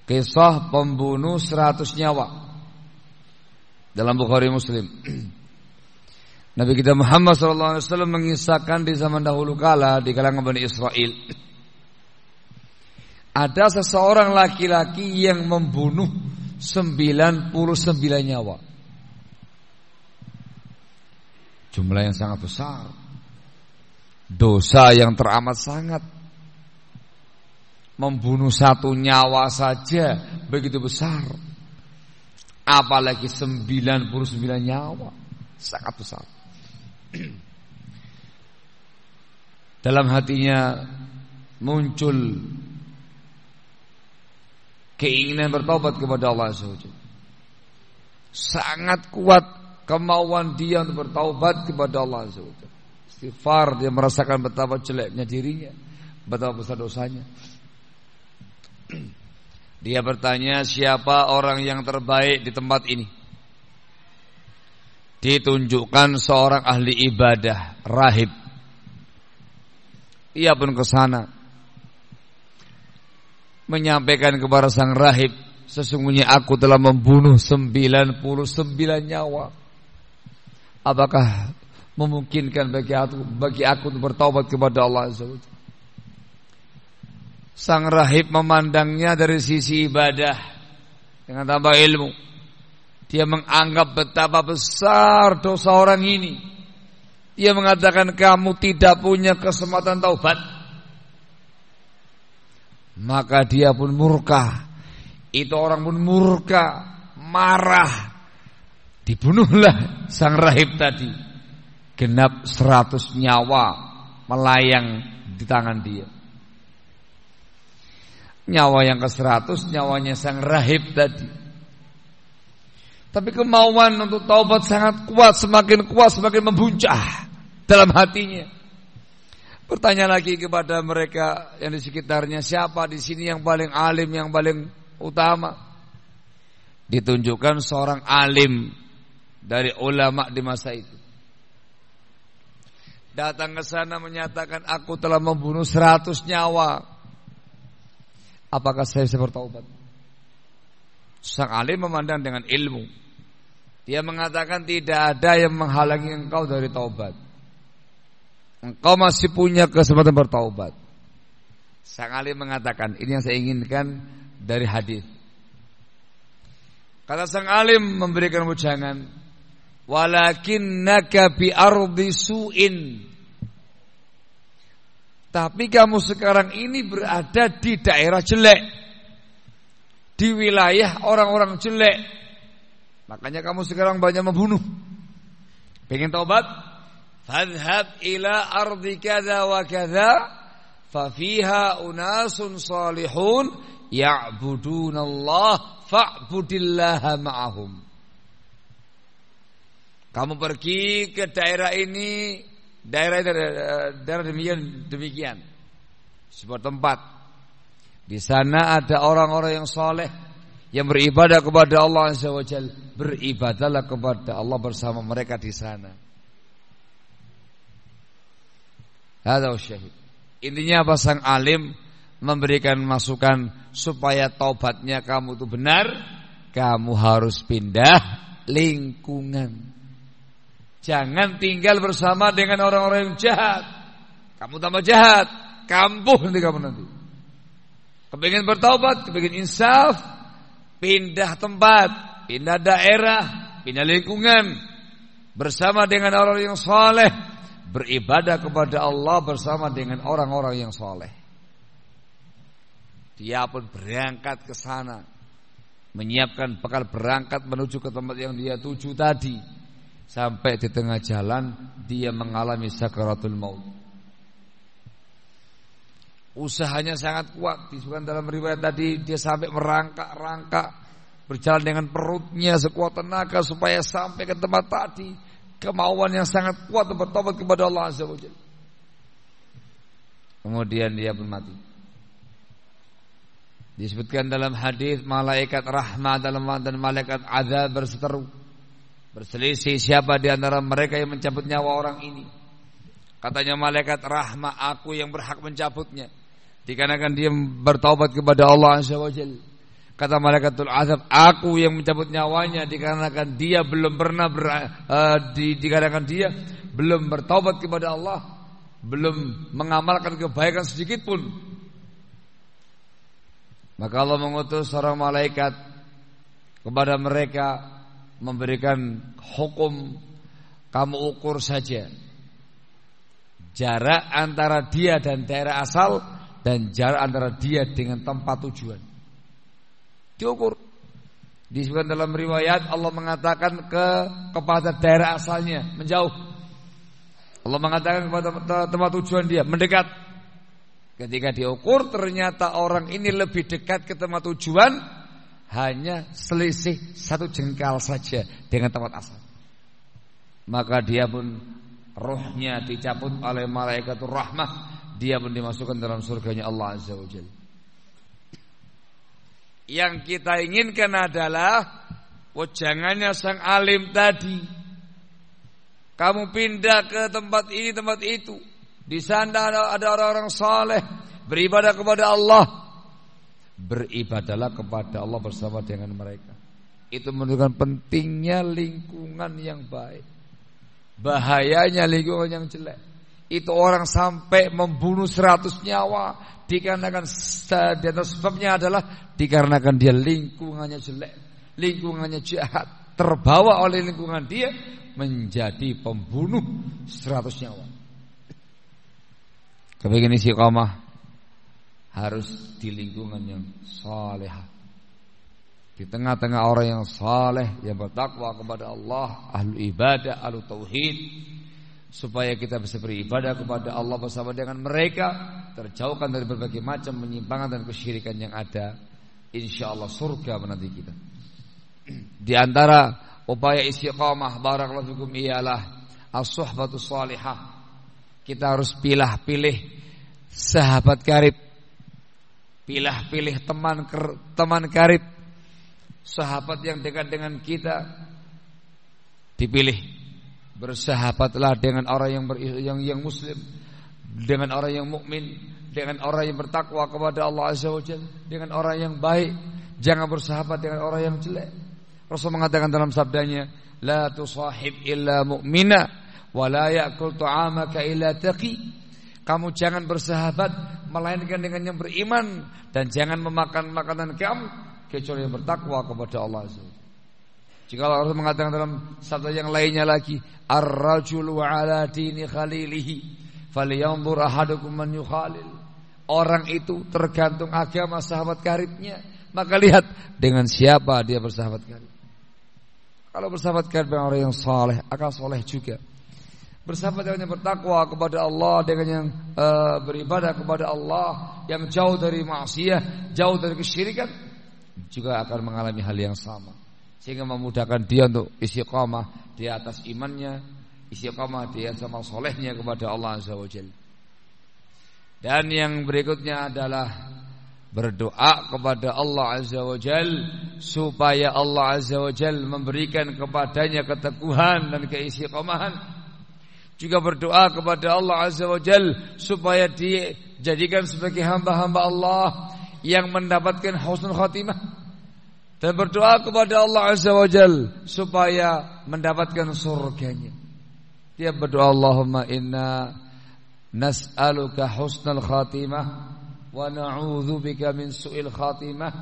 kisah pembunuh 100 nyawa dalam Bukhari Muslim. Nabi kita Muhammad SAW mengisahkan di zaman dahulu kala di kalangan Bani Israel, ada seseorang laki-laki yang membunuh 99 nyawa. Jumlah yang sangat besar. Dosa yang teramat sangat. Membunuh satu nyawa saja begitu besar. Apalagi 99 nyawa, sangat besar. Dalam hatinya muncul keinginan bertaubat kepada Allah SWT. Sangat kuat kemauan dia untuk bertaubat kepada Allah SWT. Istighfar, dia merasakan betapa jeleknya dirinya, betapa besar dosanya. Dia bertanya, siapa orang yang terbaik di tempat ini? Ditunjukkan seorang ahli ibadah, rahib. Ia pun ke sana, menyampaikan kepada sang rahib, sesungguhnya aku telah membunuh 99 nyawa. Apakah memungkinkan bagi aku untuk bertaubat kepada Allah SWT? Sang rahib memandangnya dari sisi ibadah dengan tambah ilmu. Dia menganggap betapa besar dosa orang ini. Dia mengatakan, kamu tidak punya kesempatan taubat. Maka dia pun murka. Itu orang pun murka, marah. Dibunuhlah sang rahib tadi. Genap 100 nyawa melayang di tangan dia. Nyawa yang ke-100 nyawanya sang rahib tadi. Tapi kemauan untuk taubat sangat kuat, semakin membuncah dalam hatinya. Bertanya lagi kepada mereka yang di sekitarnya, siapa di sini yang paling alim, yang paling utama? Ditunjukkan seorang alim dari ulama di masa itu. Datang ke sana menyatakan, aku telah membunuh 100 nyawa. Apakah saya bisa bertaubat? Sang alim memandang dengan ilmu. Dia mengatakan, tidak ada yang menghalangi engkau dari taubat. Engkau masih punya kesempatan bertaubat. Sang alim mengatakan, ini yang saya inginkan dari hadis. Kata sang alim memberikan ujangan, walakinnaka bi ardi su'in. Tapi kamu sekarang ini berada di daerah jelek, di wilayah orang-orang jelek. Makanya kamu sekarang banyak membunuh. Pengen taubat? Fadhhab ila ardi kadza wa kadza fa fiha unasun salihun ya'budunallah fa'budillaha ma'ahum. Kamu pergi ke daerah ini, daerah demikian, sebuah tempat. Di sana ada orang-orang yang soleh yang beribadah kepada Allah Azza wa Jalla. Beribadahlah kepada Allah bersama mereka di sana. Hadza syahid. Intinya apa? Sang alim memberikan masukan supaya taubatnya kamu itu benar, kamu harus pindah lingkungan. Jangan tinggal bersama dengan orang-orang yang jahat. Kamu tambah jahat, kampuh nanti kamu nanti. Kepingin bertaubat, kepingin insaf, pindah tempat, pindah daerah, pindah lingkungan, bersama dengan orang yang saleh, beribadah kepada Allah bersama dengan orang-orang yang saleh. Dia pun berangkat ke sana, menyiapkan bekal berangkat menuju ke tempat yang dia tuju tadi. Sampai di tengah jalan dia mengalami sakaratul maut. Usahanya sangat kuat. Disebutkan dalam riwayat tadi, dia sampai merangkak-rangkak, berjalan dengan perutnya sekuat tenaga supaya sampai ke tempat tadi. Kemauan yang sangat kuat untuk bertobat kepada Allah Azza wa Jalla. Kemudian dia pun mati. Disebutkan dalam hadis, malaikat rahmat dan malaikat azab berseteru, berselisih siapa di antara mereka yang mencabut nyawa orang ini. Katanya malaikat rahmat, aku yang berhak mencabutnya, dikarenakan dia bertaubat kepada Allah Azza wa Jalla. Kata malaikatul azab, aku yang mencabut nyawanya dikarenakan dia belum pernah dikarenakan dia belum bertaubat kepada Allah, belum mengamalkan kebaikan sedikit pun. Maka Allah mengutus seorang malaikat kepada mereka, memberikan hukum kamu ukur saja jarak antara dia dan daerah asal dan jarak antara dia dengan tempat tujuan. Diukur. Disebutkan dalam riwayat Allah mengatakan kepada daerah asalnya menjauh. Allah mengatakan kepada tempat tujuan dia mendekat. Ketika diukur ternyata orang ini lebih dekat ke tempat tujuan hanya selisih 1 jengkal saja dengan tempat asal. Maka dia pun rohnya dicabut oleh malaikatur rahmah, dia pun dimasukkan dalam surganya Allah Azza wa Jalla. Yang kita inginkan adalah jangannya sang alim tadi kamu pindah ke tempat ini tempat itu. Di sana ada orang-orang saleh beribadah kepada Allah. Beribadahlah kepada Allah bersama dengan mereka. Itu menunjukkan pentingnya lingkungan yang baik. Bahayanya lingkungan yang jelek. Itu orang sampai membunuh 100 nyawa dikarenakan di atas sebabnya adalah dikarenakan dia lingkungannya jelek, lingkungannya jahat, terbawa oleh lingkungan dia menjadi pembunuh 100 nyawa. Kebaikan istiqamah harus di lingkungan yang salehah, di tengah-tengah orang yang saleh, yang bertakwa kepada Allah, ahlu ibadah, ahlu tauhid, supaya kita bisa beribadah kepada Allah bersama dengan mereka, terjauhkan dari berbagai macam penyimpangan dan kesyirikan yang ada. Insyaallah surga menanti kita. Di antara upaya istiqamah barakallahu fikum ialah as-suhbatus salihah. Kita harus pilih sahabat karib, pilih teman karib, sahabat yang dekat dengan kita dipilih. Bersahabatlah dengan orang yang muslim, dengan orang yang mukmin, dengan orang yang bertakwa kepada Allah Azza wa Jalla, dengan orang yang baik. Jangan bersahabat dengan orang yang jelek. Rasul mengatakan dalam sabdanya, la tusahib illa mu'mina wa la ya'kul ta'amaka illa taqi. Kamu jangan bersahabat melainkan dengan yang beriman, dan jangan memakan makanan kamu kecuali yang bertakwa kepada Allah Azza wa Jalla. Jika Allah mengatakan dalam sabda yang lainnya lagi, ar-rajulu ala dini khalilihi falyanzur ahadukum man yukhalil. Orang itu tergantung agama sahabat karibnya, maka lihat dengan siapa dia bersahabat karib. Kalau bersahabat karib dengan orang yang saleh, akan saleh juga. Bersahabat dengan yang bertakwa kepada Allah, dengan yang beribadah kepada Allah, yang jauh dari maksiat, jauh dari kesyirikan, juga akan mengalami hal yang sama. Sehingga memudahkan dia untuk istiqamah di atas imannya, istiqamah di atas amal solehnya kepada Allah Azza wa Jalla. Dan yang berikutnya adalah berdoa kepada Allah Azza wa Jalla supaya Allah Azza wa Jalla memberikan kepadanya keteguhan dan keistiqamahan. Juga berdoa kepada Allah Azza wa Jalla supaya dijadikan sebagai hamba-hamba Allah yang mendapatkan husnul khatimah. Dan berdoa kepada Allah Azza wa Jalla supaya mendapatkan surganya. Dia berdoa, Allahumma inna nas'aluka husnal khatimah wa na'udzubika min su'il khatimah.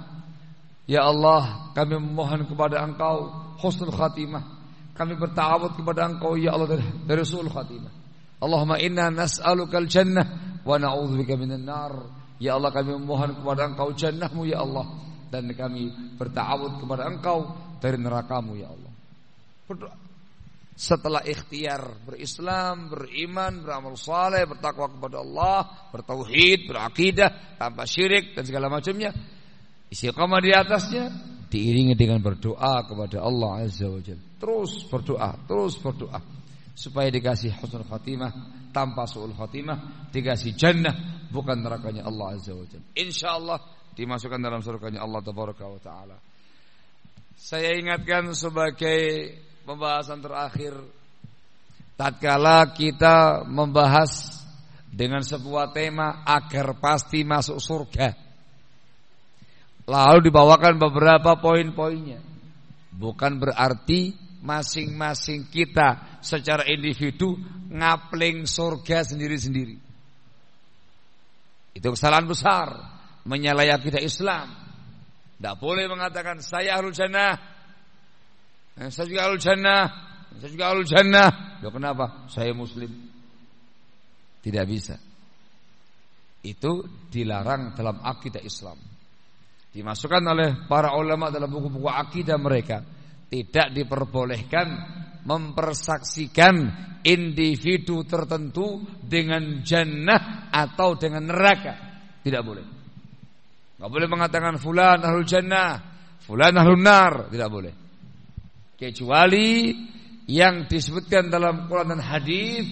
Ya Allah, kami memohon kepada Engkau husnul khatimah. Kami bertawud kepada Engkau ya Allah dari su'ul khatimah. Allahumma inna nas'aluka al-jannah wa na'udzubika minan nar. Ya Allah, kami memohon kepada Engkau jannahmu ya Allah, dan kami bertawud kepada Engkau dari nerakamu ya Allah. Berdoa. Setelah ikhtiar berislam, beriman, beramal saleh, bertakwa kepada Allah, bertauhid, berakidah tanpa syirik dan segala macamnya, istiqamah di atasnya, diiringi dengan berdoa kepada Allah Azza wa Jalla. Terus berdoa supaya dikasih husnul khatimah tanpa su'ul khatimah, dikasih jannah bukan nerakanya Allah Azza wa Jalla. Insyaallah dimasukkan dalam surganya Allah Tabaraka wa Ta'ala. Saya ingatkan sebagai pembahasan terakhir, tatkala kita membahas dengan sebuah tema agar pasti masuk surga, lalu dibawakan beberapa poin-poinnya, bukan berarti masing-masing kita secara individu ngapling surga sendiri-sendiri. Itu kesalahan besar, menyalahi akidah Islam. Tidak boleh mengatakan saya ahlul jannah, saya juga ahlul jannah, saya juga ahlul jannah. Loh kenapa? Saya muslim. Tidak bisa. Itu dilarang dalam akidah Islam. Dimasukkan oleh para ulama dalam buku-buku akidah mereka. Tidak diperbolehkan mempersaksikan individu tertentu dengan jannah atau dengan neraka. Tidak boleh. Tidak boleh mengatakan fulan ahlul jannah, fulan ahlun nar. Tidak boleh. Kecuali yang disebutkan dalam Quran dan hadis,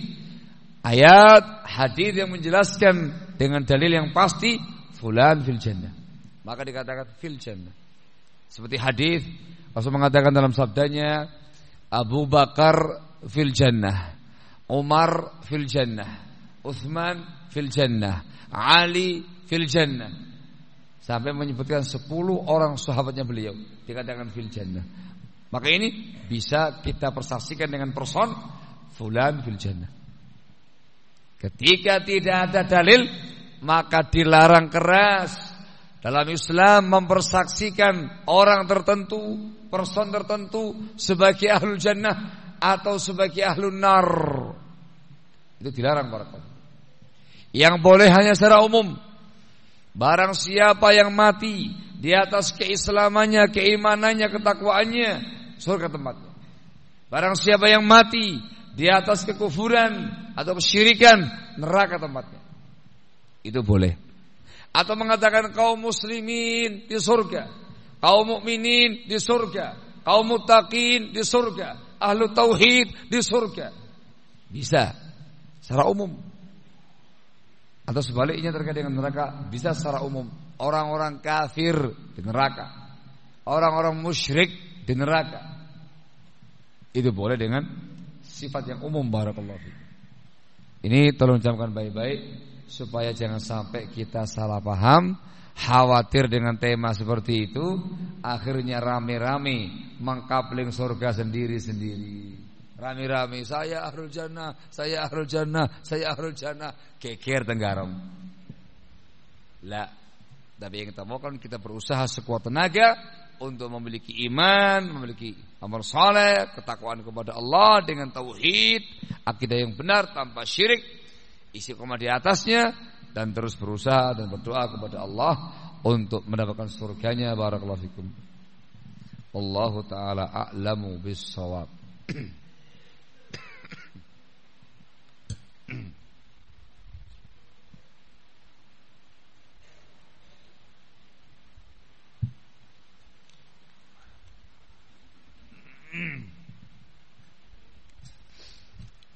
ayat hadis yang menjelaskan dengan dalil yang pasti fulan fil jannah, maka dikatakan fil jannah. Seperti hadis Rasul mengatakan dalam sabdanya, Abu Bakar fil jannah, Umar fil jannah, Utsman fil jannah, Ali fil jannah, sampai menyebutkan 10 orang sahabatnya beliau dikatakan fil jannah. Maka ini bisa kita persaksikan dengan person fulan fil jannah. Ketika tidak ada dalil, maka dilarang keras dalam Islam mempersaksikan orang tertentu, person tertentu sebagai ahlul jannah atau sebagai ahlun nar. Itu dilarang barakallahu. Yang boleh hanya secara umum. Barang siapa yang mati di atas keislamannya, keimanannya, ketakwaannya, surga tempatnya. Barang siapa yang mati di atas kekufuran atau kesyirikan, neraka tempatnya. Itu boleh. Atau mengatakan kaum muslimin di surga, kaum mukminin di surga, kaum muttaqin di surga, ahlu tauhid di surga. Bisa secara umum. Atau sebaliknya terkait dengan neraka, bisa secara umum. Orang-orang kafir di neraka, orang-orang musyrik di neraka. Itu boleh dengan sifat yang umum barakallahu fiik. Ini tolong camkan baik-baik supaya jangan sampai kita salah paham, khawatir dengan tema seperti itu, akhirnya rame-rame mengkapling surga sendiri-sendiri. Rame-rame saya ahlul jannah, saya ahlul jannah, saya ahlul jannah, geger tenggarong. Lah, tapi yang kita mau kan kita berusaha sekuat tenaga untuk memiliki iman, memiliki amal saleh, ketakwaan kepada Allah dengan tauhid, akidah yang benar tanpa syirik, isi koma di atasnya, dan terus berusaha dan berdoa kepada Allah untuk mendapatkan surganya. Barakallahu fikum. Wallahu taala a'lamu bis-shawab.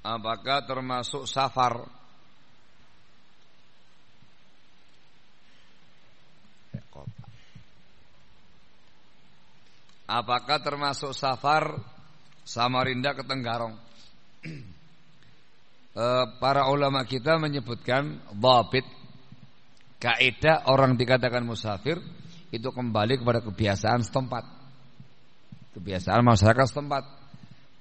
Apakah termasuk safar? Apakah termasuk safar Samarinda ke Tenggarong? Para ulama kita menyebutkan dhabit, kaidah orang dikatakan musafir itu kembali kepada kebiasaan setempat, kebiasaan masyarakat setempat.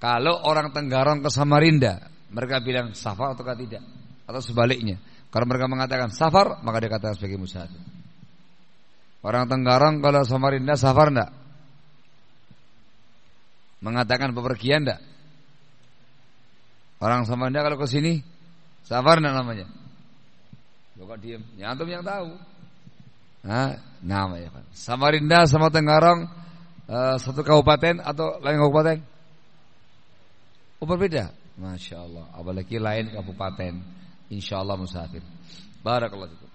Kalau orang Tenggarong ke Samarinda, mereka bilang safar atau tidak, atau sebaliknya. Kalau mereka mengatakan safar, maka dikatakan sebagai musafir. Orang Tenggarong kalau Samarinda safar enggak? Mengatakan bepergian enggak? Orang Samarinda kalau ke sini safar enggak namanya? Lo kok diam? Ya antum yang tahu. Nah, namanya kan. Samarinda sama Tenggarong satu kabupaten atau lain kabupaten? Oh berbeda. Masya Allah. Apalagi lain kabupaten, insya Allah musafir. Barakallahu fikum.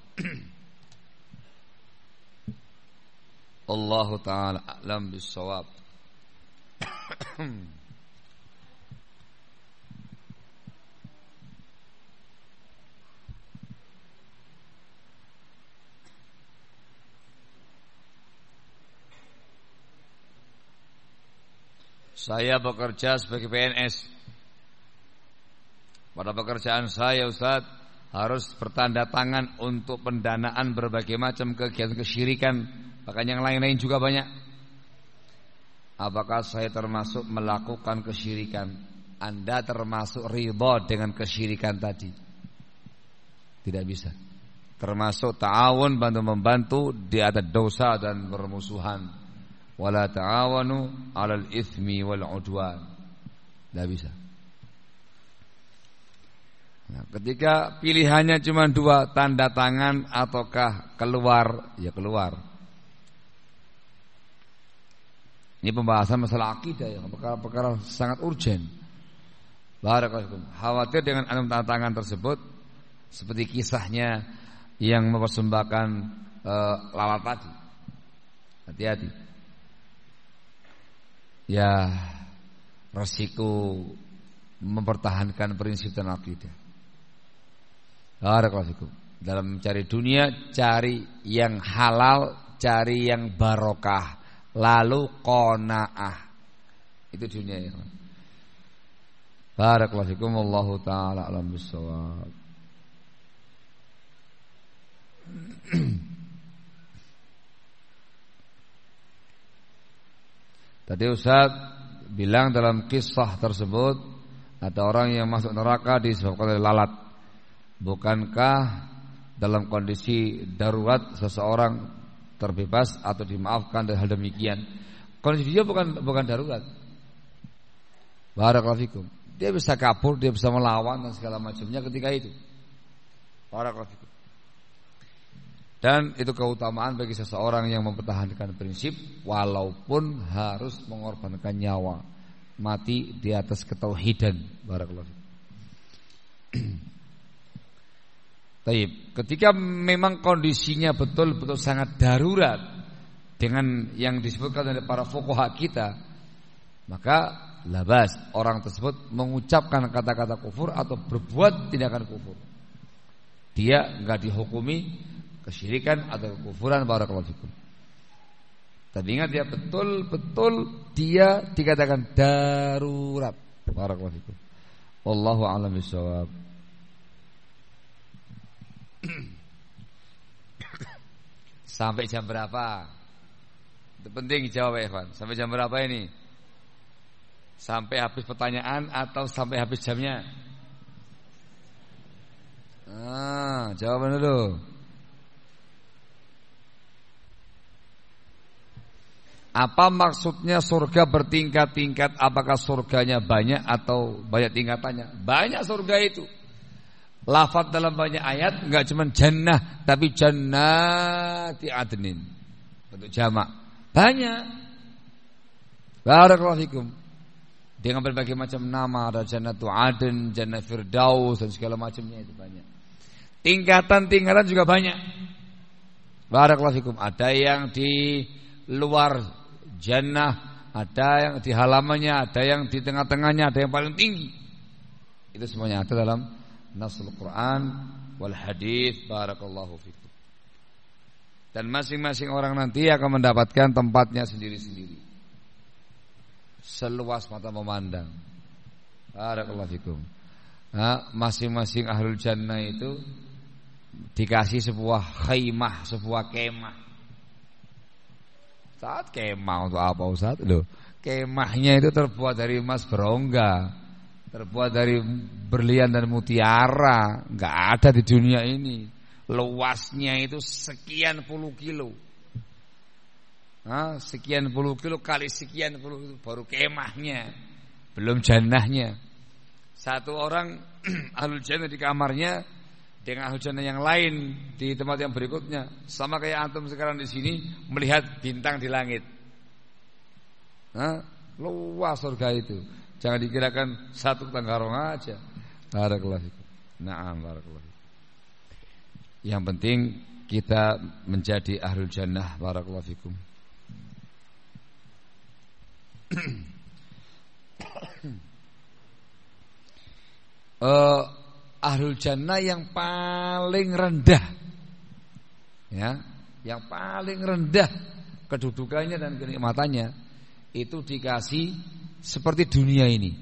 Allahu ta'ala a'lam bis-shawab. Saya bekerja sebagai PNS. Pada pekerjaan saya Ustaz harus bertanda tangan untuk pendanaan berbagai macam kegiatan kesyirikan, bahkan yang lain-lain juga banyak. Apakah saya termasuk melakukan kesyirikan? Anda termasuk ridha dengan kesyirikan tadi? Tidak bisa. Termasuk ta'awun, bantu-membantu di atas dosa dan bermusuhan. Wala ta'awanu 'alal itsmi wal 'udwan. Tidak bisa. Nah, ketika pilihannya cuma dua, tanda tangan ataukah keluar, ya keluar. Ini pembahasan masalah akidah yang perkara-perkara sangat urgen. Barakallahu. Khawatir dengan tanda tangan tersebut seperti kisahnya yang mempersembahkan lalat tadi. Hati-hati. Ya, resiko mempertahankan prinsip dan akidah. Barakallahu. Dalam mencari dunia, cari yang halal, cari yang barokah, lalu qanaah. Itu dunia ya. Barakallahu fikum, wallahu taala alam bissawab. Tadi Ustaz bilang dalam kisah tersebut ada orang yang masuk neraka disebabkan oleh lalat. Bukankah dalam kondisi darurat seseorang terbebas atau dimaafkan dari hal demikian? Kondisi dia bukan darurat. Barakallahu fikum. Dia bisa kabur, dia bisa melawan dan segala macamnya ketika itu. Barakallahu fikum. Dan itu keutamaan bagi seseorang yang mempertahankan prinsip walaupun harus mengorbankan nyawa, mati di atas ketauhidan. Barakallahu fikum. Baik, ketika memang kondisinya betul-betul sangat darurat dengan yang disebutkan oleh para fuqaha kita, maka labas orang tersebut mengucapkan kata-kata kufur atau berbuat tindakan kufur. Dia enggak dihukumi kesyirikan atau kekufuran. Barakallahu fikum. Tapi ingat ya, betul-betul dia dikatakan darurat. Barakallahu fikum. Wallahu a'lam bishawab. Sampai jam berapa? Itu penting jawab Evan. Sampai jam berapa ini? Sampai habis pertanyaan atau sampai habis jamnya? Jawaban dulu. Apa maksudnya surga bertingkat-tingkat? Apakah surganya banyak atau banyak tingkatannya? Banyak surga itu. Lafaz dalam banyak ayat enggak cuma jannah, tapi jannati adnin. Bentuk jamak. Banyak. Barakallahu fikum. Dengan berbagai macam nama, ada jannatu adn, jannah firdaus dan segala macamnya itu banyak. Tingkatan-tingkatan juga banyak. Barakallahu fikum. Ada yang di luar jannah, ada yang di halamannya, ada yang di tengah-tengahnya, ada yang paling tinggi. Itu semuanya ada dalam nasul Quran wal hadis. Barakallahu fikum. Dan masing-masing orang nanti akan mendapatkan tempatnya sendiri-sendiri, seluas mata memandang. Barakallahu fikum. Masing-masing ahlul jannah itu dikasih sebuah khaymah, sebuah kemah. Saat kemah untuk apa Ustaz? Loh, kemahnya itu terbuat dari emas berongga, terbuat dari berlian dan mutiara. Enggak ada di dunia ini. Luasnya itu sekian puluh kilo. Sekian puluh kilo kali sekian puluh itu baru kemahnya, belum jannahnya. Satu orang ahlul jannah di kamarnya dengan ahlul jannah yang lain di tempat yang berikutnya, sama kayak antum sekarang di sini melihat bintang di langit. Luas surga itu. Jangan dikirakan satu tanggarong aja. Barakallahu fikum. Na'am, barakallahu fikum. Yang penting kita menjadi ahlul jannah. Barakallahu fikum. Ahlul jannah yang paling rendah, ya, yang paling rendah kedudukannya dan kenikmatannya itu dikasih seperti dunia ini.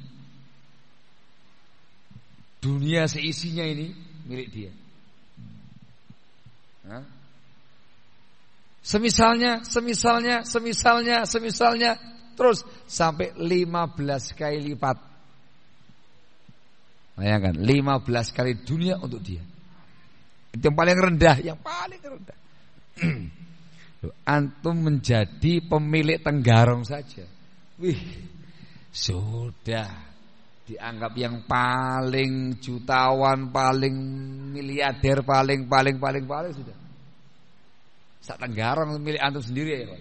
Dunia seisinya ini milik dia. Semisalnya terus sampai 15 kali lipat. Bayangkan 15 kali dunia untuk dia. Itu yang paling rendah, yang paling rendah. Antum menjadi pemilik Tenggarong saja. Wih, sudah dianggap yang paling jutawan, paling miliarder, paling sudah. Sak Tenggarong milik antum sendiri ya, Pak.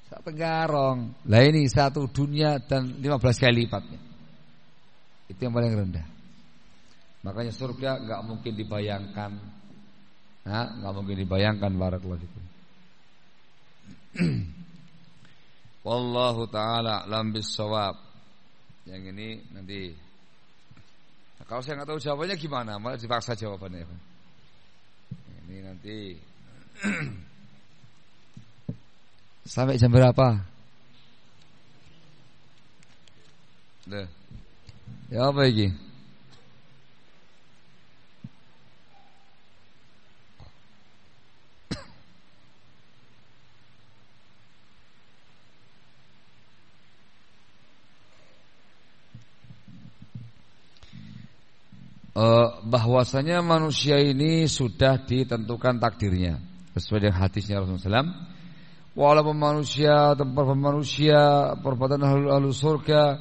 Sak Tenggarong. Lah ini satu dunia dan 15 kali lipatnya. Itu yang paling rendah. Makanya surga enggak mungkin dibayangkan. Nah, enggak mungkin dibayangkan barakallahu fikum. Wallahu taala alam bis-shawab. Yang ini nanti. Nah, kalau saya nggak tahu jawabannya gimana, malah dipaksa jawabannya. Ini nanti. Sampai jam berapa? Deh. Ya apa iki? Bahwasanya manusia ini sudah ditentukan takdirnya sesuai dengan hadisnya Rasulullah SAW. Walaupun manusia tempat manusia perbuatan ahlu surga,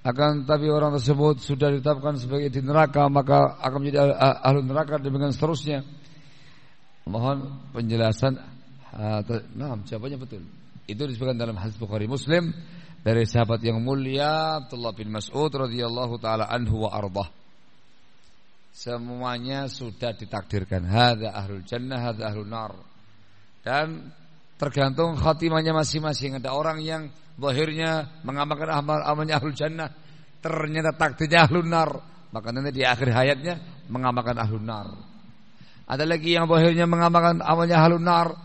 akan tapi orang tersebut sudah ditetapkan sebagai di neraka, maka akan menjadi ahlu neraka demikian seterusnya. Mohon penjelasan. Nah, jawabannya betul. Itu disebutkan dalam hadis Bukhari Muslim dari sahabat yang mulia Abdullah bin Mas'ud radhiyallahu taala anhu wa ardhah. Semuanya sudah ditakdirkan. Hadza ahlul jannah, hadza ahlun nar. Dan tergantung khatimahnya masing-masing. Ada orang yang zahirnya mengamalkan amalnya ahlul jannah, ternyata takdirnya ahlun nar, maka nanti di akhir hayatnya mengamalkan ahlun nar. Ada lagi yang zahirnya mengamalkan amalnya ahlun nar,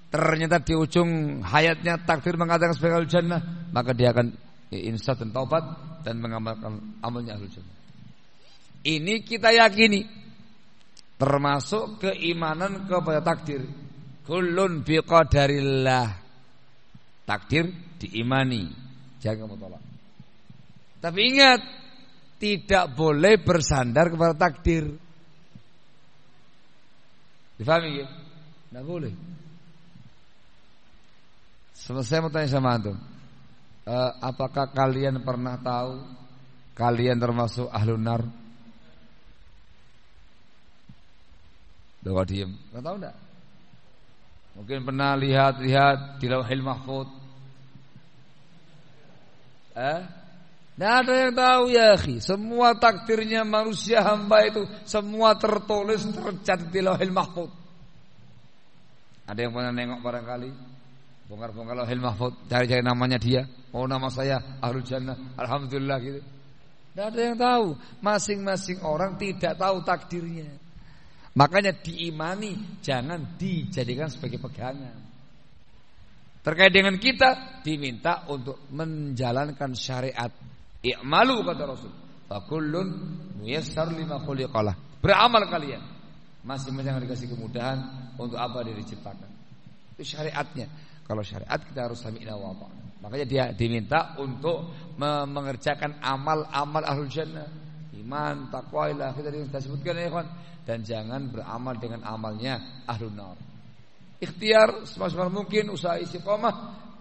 ternyata di ujung hayatnya takdir mengatakan sebagai ahlul jannah, maka dia akan insaf dan taubat dan mengamalkan amalnya ahlul jannah. Ini kita yakini, termasuk keimanan kepada takdir. Kullun biqadarillah. Takdir diimani, jangan mutolak. Tapi ingat, tidak boleh bersandar kepada takdir. Difahami ya? Tidak boleh. Saya mau tanya sama antum, apakah kalian pernah tahu kalian termasuk ahlun nar? Doa diem, nggak tahu enggak? Mungkin pernah lihat di Lauhil Mahfuz. Nggak ada yang tahu ya akhi. Semua takdirnya manusia hamba itu semua tertulis tercatat di Lauhil Mahfuz. Ada yang pernah nengok barangkali? Bongkar-bongkar Lauhil Mahfuz, cari-cari namanya dia. Oh, nama saya Ahlul Jannah, alhamdulillah gitu. Nggak ada yang tahu. Masing-masing orang tidak tahu takdirnya. Makanya diimani, jangan dijadikan sebagai pegangan. Terkait dengan kita diminta untuk menjalankan syariat. I'malu kata Rasul. Fakullun muyassar lima khuliqalah. Beramal kalian. Masing-masing dikasih kemudahan untuk apa dia diciptakan. Itu syariatnya. Kalau syariat kita harus sami'na wa ata'na. Makanya dia diminta untuk mengerjakan amal-amal ahlul jannah. Iman, taqwa, ila akhir kita sebutkan ya kawan. Dan jangan beramal dengan amalnya ahlun nar. Ikhtiar semaksimal mungkin, usaha istiqamah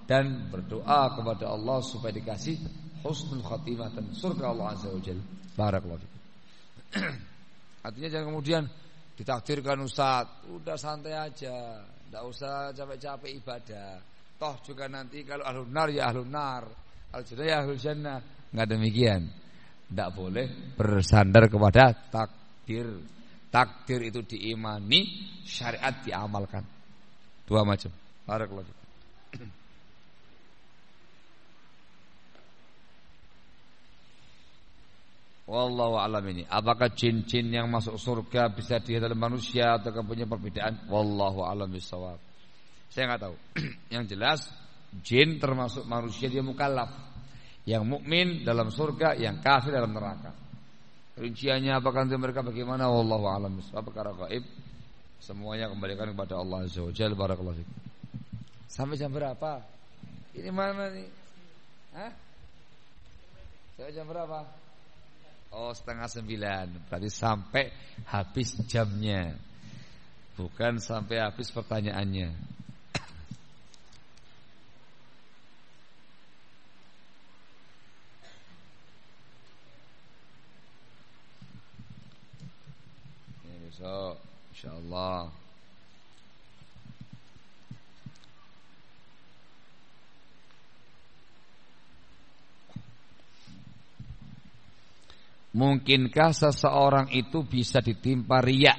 dan berdoa kepada Allah supaya dikasih husnul khatimah dan surga Allah azza wajalla. Barakallahu fikum. Artinya jangan kemudian ditakdirkan ustaz, udah santai aja, enggak usah capek-capek ibadah. Toh juga nanti kalau ahlun nar ya ahlun nar, al jannah ya ahlul jannah. Enggak demikian. Enggak boleh bersandar kepada takdir. Takdir itu diimani, syariat diamalkan. Dua macam. Barakallahu. Wallahu a'lam ini. Apakah jin-jin yang masuk surga bisa dilihat oleh manusia atau punya perbedaan? Wallahu a'lam bishawab. Saya enggak tahu. Yang jelas jin termasuk manusia, dia mukallaf. Yang mukmin dalam surga, yang kafir dalam neraka. Rinciannya apakah nanti mereka bagaimana? Wallahu a'lam bishawab. Perkara gaib semuanya kembalikan kepada Allah azza wajalla. Barakallahu fiik. Sampai jam berapa? Ini mana nih? Hah? Sampai jam berapa? Oh, 8:30. Berarti sampai habis jamnya. Bukan sampai habis pertanyaannya. besok insyaallah. Mungkinkah seseorang itu bisa ditimpa riya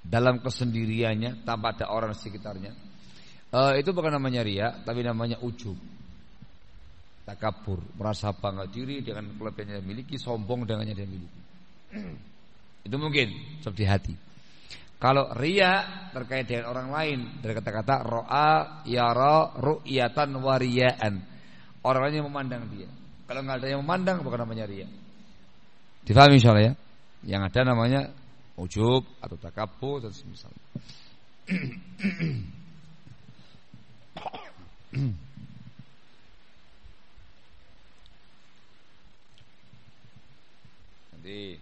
dalam kesendiriannya tanpa ada orang sekitarnya? Itu bukan namanya riya, tapi namanya ujub, takabur, merasa bangga diri dengan kelebihan yang dimiliki, sombong dengan yang dia miliki. Itu mungkin sebab di hati. Kalau riya terkait dengan orang lain, dari kata-kata ro'a yara ru'yatan wariyaan, orang lain yang memandang dia. Kalau nggak ada yang memandang, bukan namanya riya. Difahami insyaallah ya. Yang ada namanya ujub atau takabur atau semisalnya. Nanti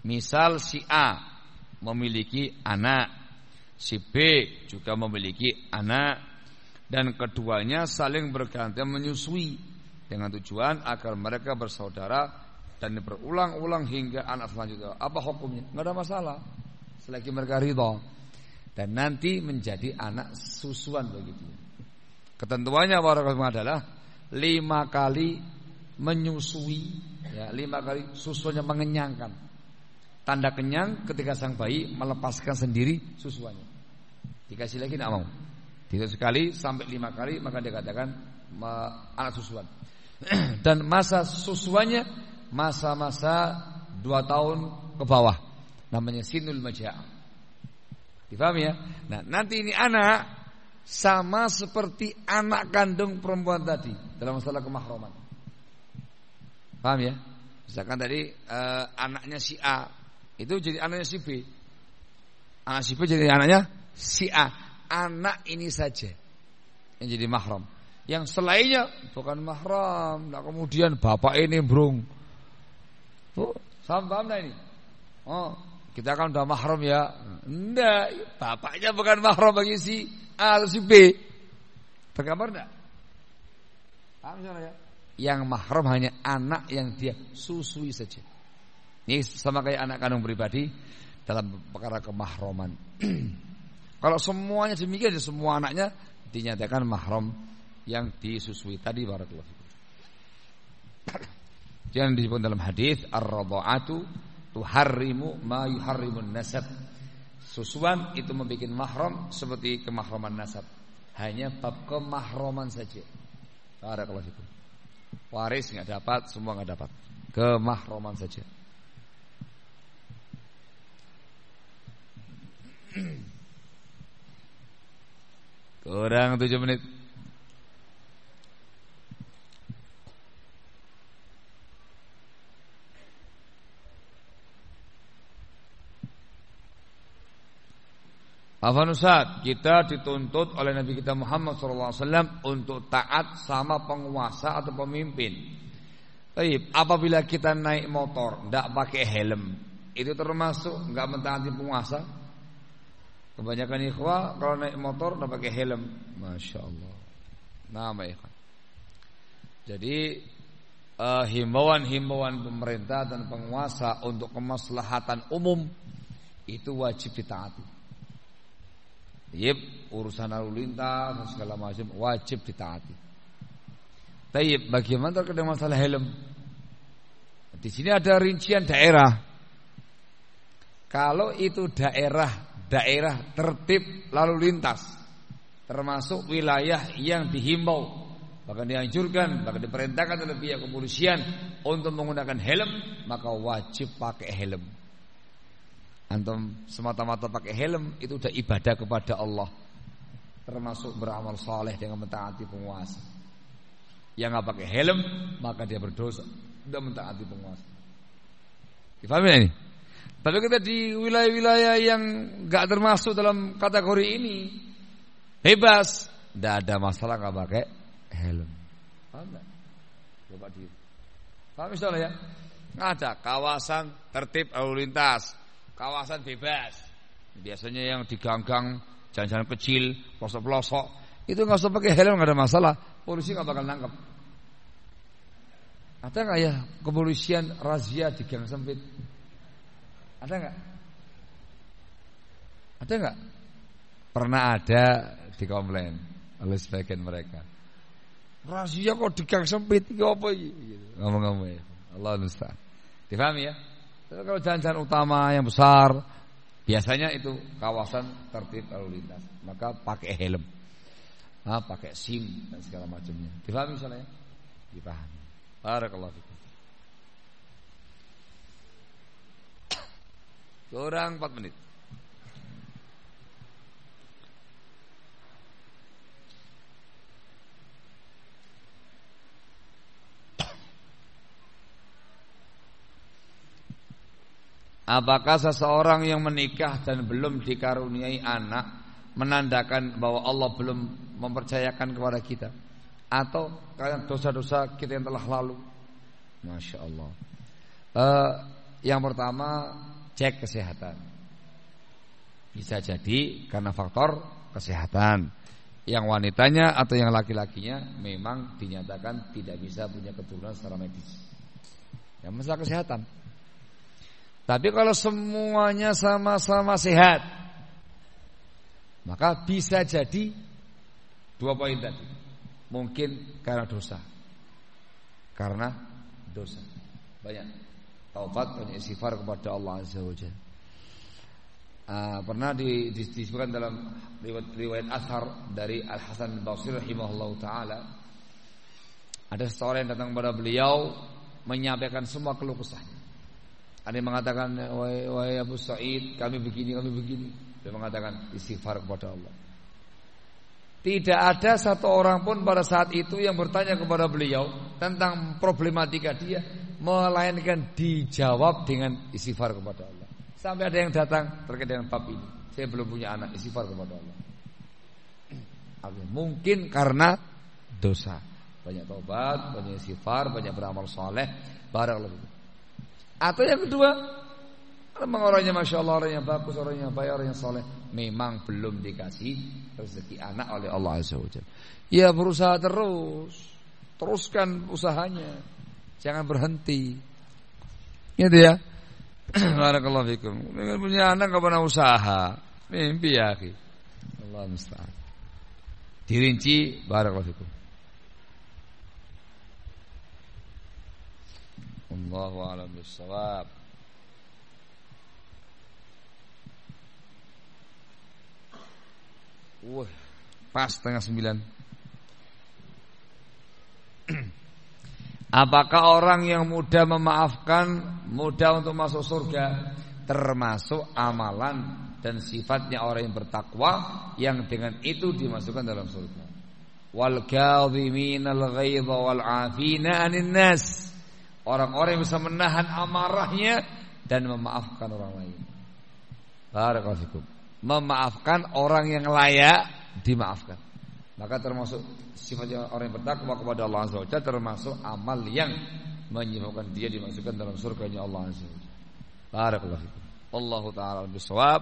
misal si A memiliki anak, si B juga memiliki anak, dan keduanya saling bergantian menyusui dengan tujuan agar mereka bersaudara dan berulang-ulang hingga anak selanjutnya. Apa hukumnya? Enggak ada masalah selagi mereka ridha, dan nanti menjadi anak susuan begitu. Ketentuannya adalah 5 kali menyusui, ya, 5 kali susuannya mengenyangkan. Tanda kenyang ketika sang bayi melepaskan sendiri susuannya. Dikasih lagi tidak mau. Tidak sekali sampai 5 kali maka dikatakan anak susuan. Dan masa susuannya masa-masa 2 tahun ke bawah, namanya sinul maja'ah. Difahami ya? Nah, nanti ini anak sama seperti anak kandung perempuan tadi dalam masalah kemahraman. Paham ya? Misalkan tadi anaknya si A itu jadi anaknya si B, anak si B jadi anaknya si A. Anak ini saja yang jadi mahram, yang selainnya bukan mahram. Nah, kemudian bapak ini brung, paham nah ini? Oh, kita kan udah mahram ya. Enggak, bapaknya bukan mahram bagi si A atau si B. Tergambar enggak? Paham ya? Yang mahram hanya anak yang dia susui saja. Ini sama kayak anak kandung pribadi dalam perkara kemahraman. Kalau semuanya demikian, semua anaknya dinyatakan mahram yang disusui tadi. Barakallahu fikum. Jangan disebut dalam hadis ar-radha'atu tuharrimu ma yuharrimun nasab. Susuan itu membuat mahram seperti kemahraman nasab. Hanya bab kemahraman saja. Barakallahu fikum. Waris enggak dapat, semua enggak dapat. Kemahraman saja. Kurang 7 menit. Afwan Ustaz, kita dituntut oleh Nabi kita Muhammad SAW untuk taat sama penguasa atau pemimpin. Baik, apabila kita naik motor tidak pakai helm, itu termasuk enggak mentaati penguasa? Kebanyakan ikhwah kalau naik motor tidak pakai helm, masya Allah. Nama ikhwah. Jadi himbauan-himbauan pemerintah dan penguasa untuk kemaslahatan umum itu wajib ditaati. Urusan lalu lintas dan segala macam wajib ditaati. Bagaimana terkait dengan masalah helm? Di sini ada rincian daerah. Kalau itu daerah tertib lalu lintas, termasuk wilayah yang dihimbau, bahkan dianjurkan, bahkan diperintahkan oleh pihak kepolisian untuk menggunakan helm, maka wajib pakai helm. Antum semata-mata pakai helm itu sudah ibadah kepada Allah, termasuk beramal saleh dengan mentaati penguasa. Yang nggak pakai helm maka dia berdosa, sudah mentaati penguasa. Difahami ini? Tapi kita di wilayah-wilayah yang nggak termasuk dalam kategori ini, bebas, tidak ada masalah nggak pakai helm. Paham nggak? Coba Paham misalnya ya? Ada kawasan tertib lalu lintas, kawasan bebas. Biasanya yang di gang-gang, jalan-jalan kecil, pelosok-pelosok, itu nggak usah pakai helm, nggak ada masalah. Polisi nggak bakal nangkep. Ada nggak ya kepolisian razia di gang sempit? Ada nggak? Ada nggak? Pernah ada di komplain oleh sebagian mereka. Razia kok di gang sempit, ini apa ini? Ngomong-ngomong ya. Allah musta'an. Difahami ya? Tapi kalau jalan-jalan utama yang besar, biasanya itu kawasan tertib lalu lintas, maka pakai helm, pakai SIM dan segala macamnya. Difahami soalnya? Dipahami. Barakallahu fikum. Kurang 4 menit. Apakah seseorang yang menikah dan belum dikaruniai anak menandakan bahwa Allah belum mempercayakan kepada kita, atau karena dosa-dosa kita yang telah lalu? Masya Allah. Yang pertama, cek kesehatan. Bisa jadi karena faktor kesehatan. Yang wanitanya atau yang laki-lakinya memang dinyatakan tidak bisa punya keturunan secara medis. Yang masalah kesehatan. Tapi kalau semuanya sama-sama sehat, maka bisa jadi 2 poin tadi. Mungkin karena dosa. Karena dosa. Banyak taubat, banyak istighfar kepada Allah Azza wa Jalla. Pernah disebutkan dalam riwayat ashar dari Al-Hasan Al-Basri rahimahullahu ta'ala, ada seorang yang datang kepada beliau menyampaikan semua keluh kesahnya. Ada yang mengatakan, wahai Abu Sa'id, kami begini. Dia mengatakan istighfar kepada Allah. Tidak ada satu orang pun pada saat itu yang bertanya kepada beliau tentang problematika dia, melainkan dijawab dengan istighfar kepada Allah. Sampai ada yang datang terkait dengan bab ini, saya belum punya anak, istighfar kepada Allah. Mungkin karena dosa. Banyak taubat, banyak istighfar, banyak beramal saleh. Barakallahu. Atau yang kedua, memang orangnya Masya Allah, orang yang bagus, orang yang baik, orang yang soleh, memang belum dikasih rezeki anak oleh Allah Azza wa Jalla. Ya berusaha teruskan usahanya, jangan berhenti. Gitu ya. Barakallahu fikum. Dengan punya anak gak pernah usaha, mimpi ya akhi. Allah musta'an. Dirinci. Barakallahu fikum. Allahu a'lam bissawab. Pas 8:30. Apakah orang yang mudah memaafkan, mudah untuk masuk surga, termasuk amalan dan sifatnya orang yang bertakwa yang dengan itu dimasukkan dalam surga? Wal kadhiminal ghaidha wal 'afina 'anil nas. Orang-orang yang bisa menahan amarahnya dan memaafkan orang lain. Barakallahu fikum. Memaafkan orang yang layak dimaafkan. Maka termasuk sifatnya orang yang bertakwa kepada Allah Azza wa Jalla, termasuk amal yang menyebabkan dia dimasukkan dalam surganya Allah Azza wa Jalla. Barakallahu fikum. Allahu ta'ala bisawab.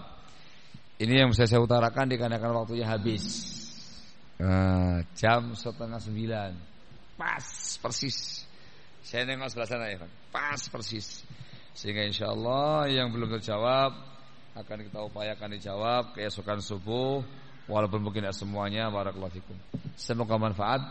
Ini yang saya utarakan dikarenakan waktunya habis. Jam 8:30. Pas persis. Saya nengok sebelah sana ya, Pak. Pas persis. Sehingga insyaallah yang belum terjawab akan kita upayakan dijawab keesokan subuh, walaupun mungkin tidak semuanya. Barakallahu fikum. Semoga manfaat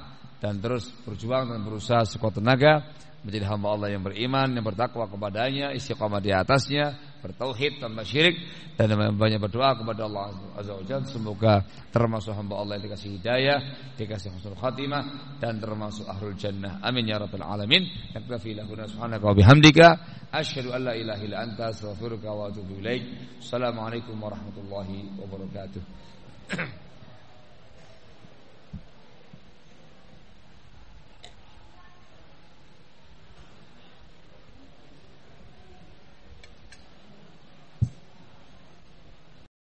dan terus berjuang dan berusaha sekuat tenaga menjadi hamba Allah yang beriman, yang bertakwa kepadanya, istiqamah di atasnya, bertauhid tanpa syirik, dan banyak berdoa kepada Allah Azza wa Jalla. Semoga termasuk hamba Allah yang dikasih hidayah, dikasih husnul khatimah, dan termasuk ahlul jannah. Amin ya rabbal alamin. Naktafi lahuna subhanaka wa bihamdika asyhadu an la ilaha illa anta astaghfiruka wa atubu ilaik. Assalamualaikum warahmatullahi wabarakatuh.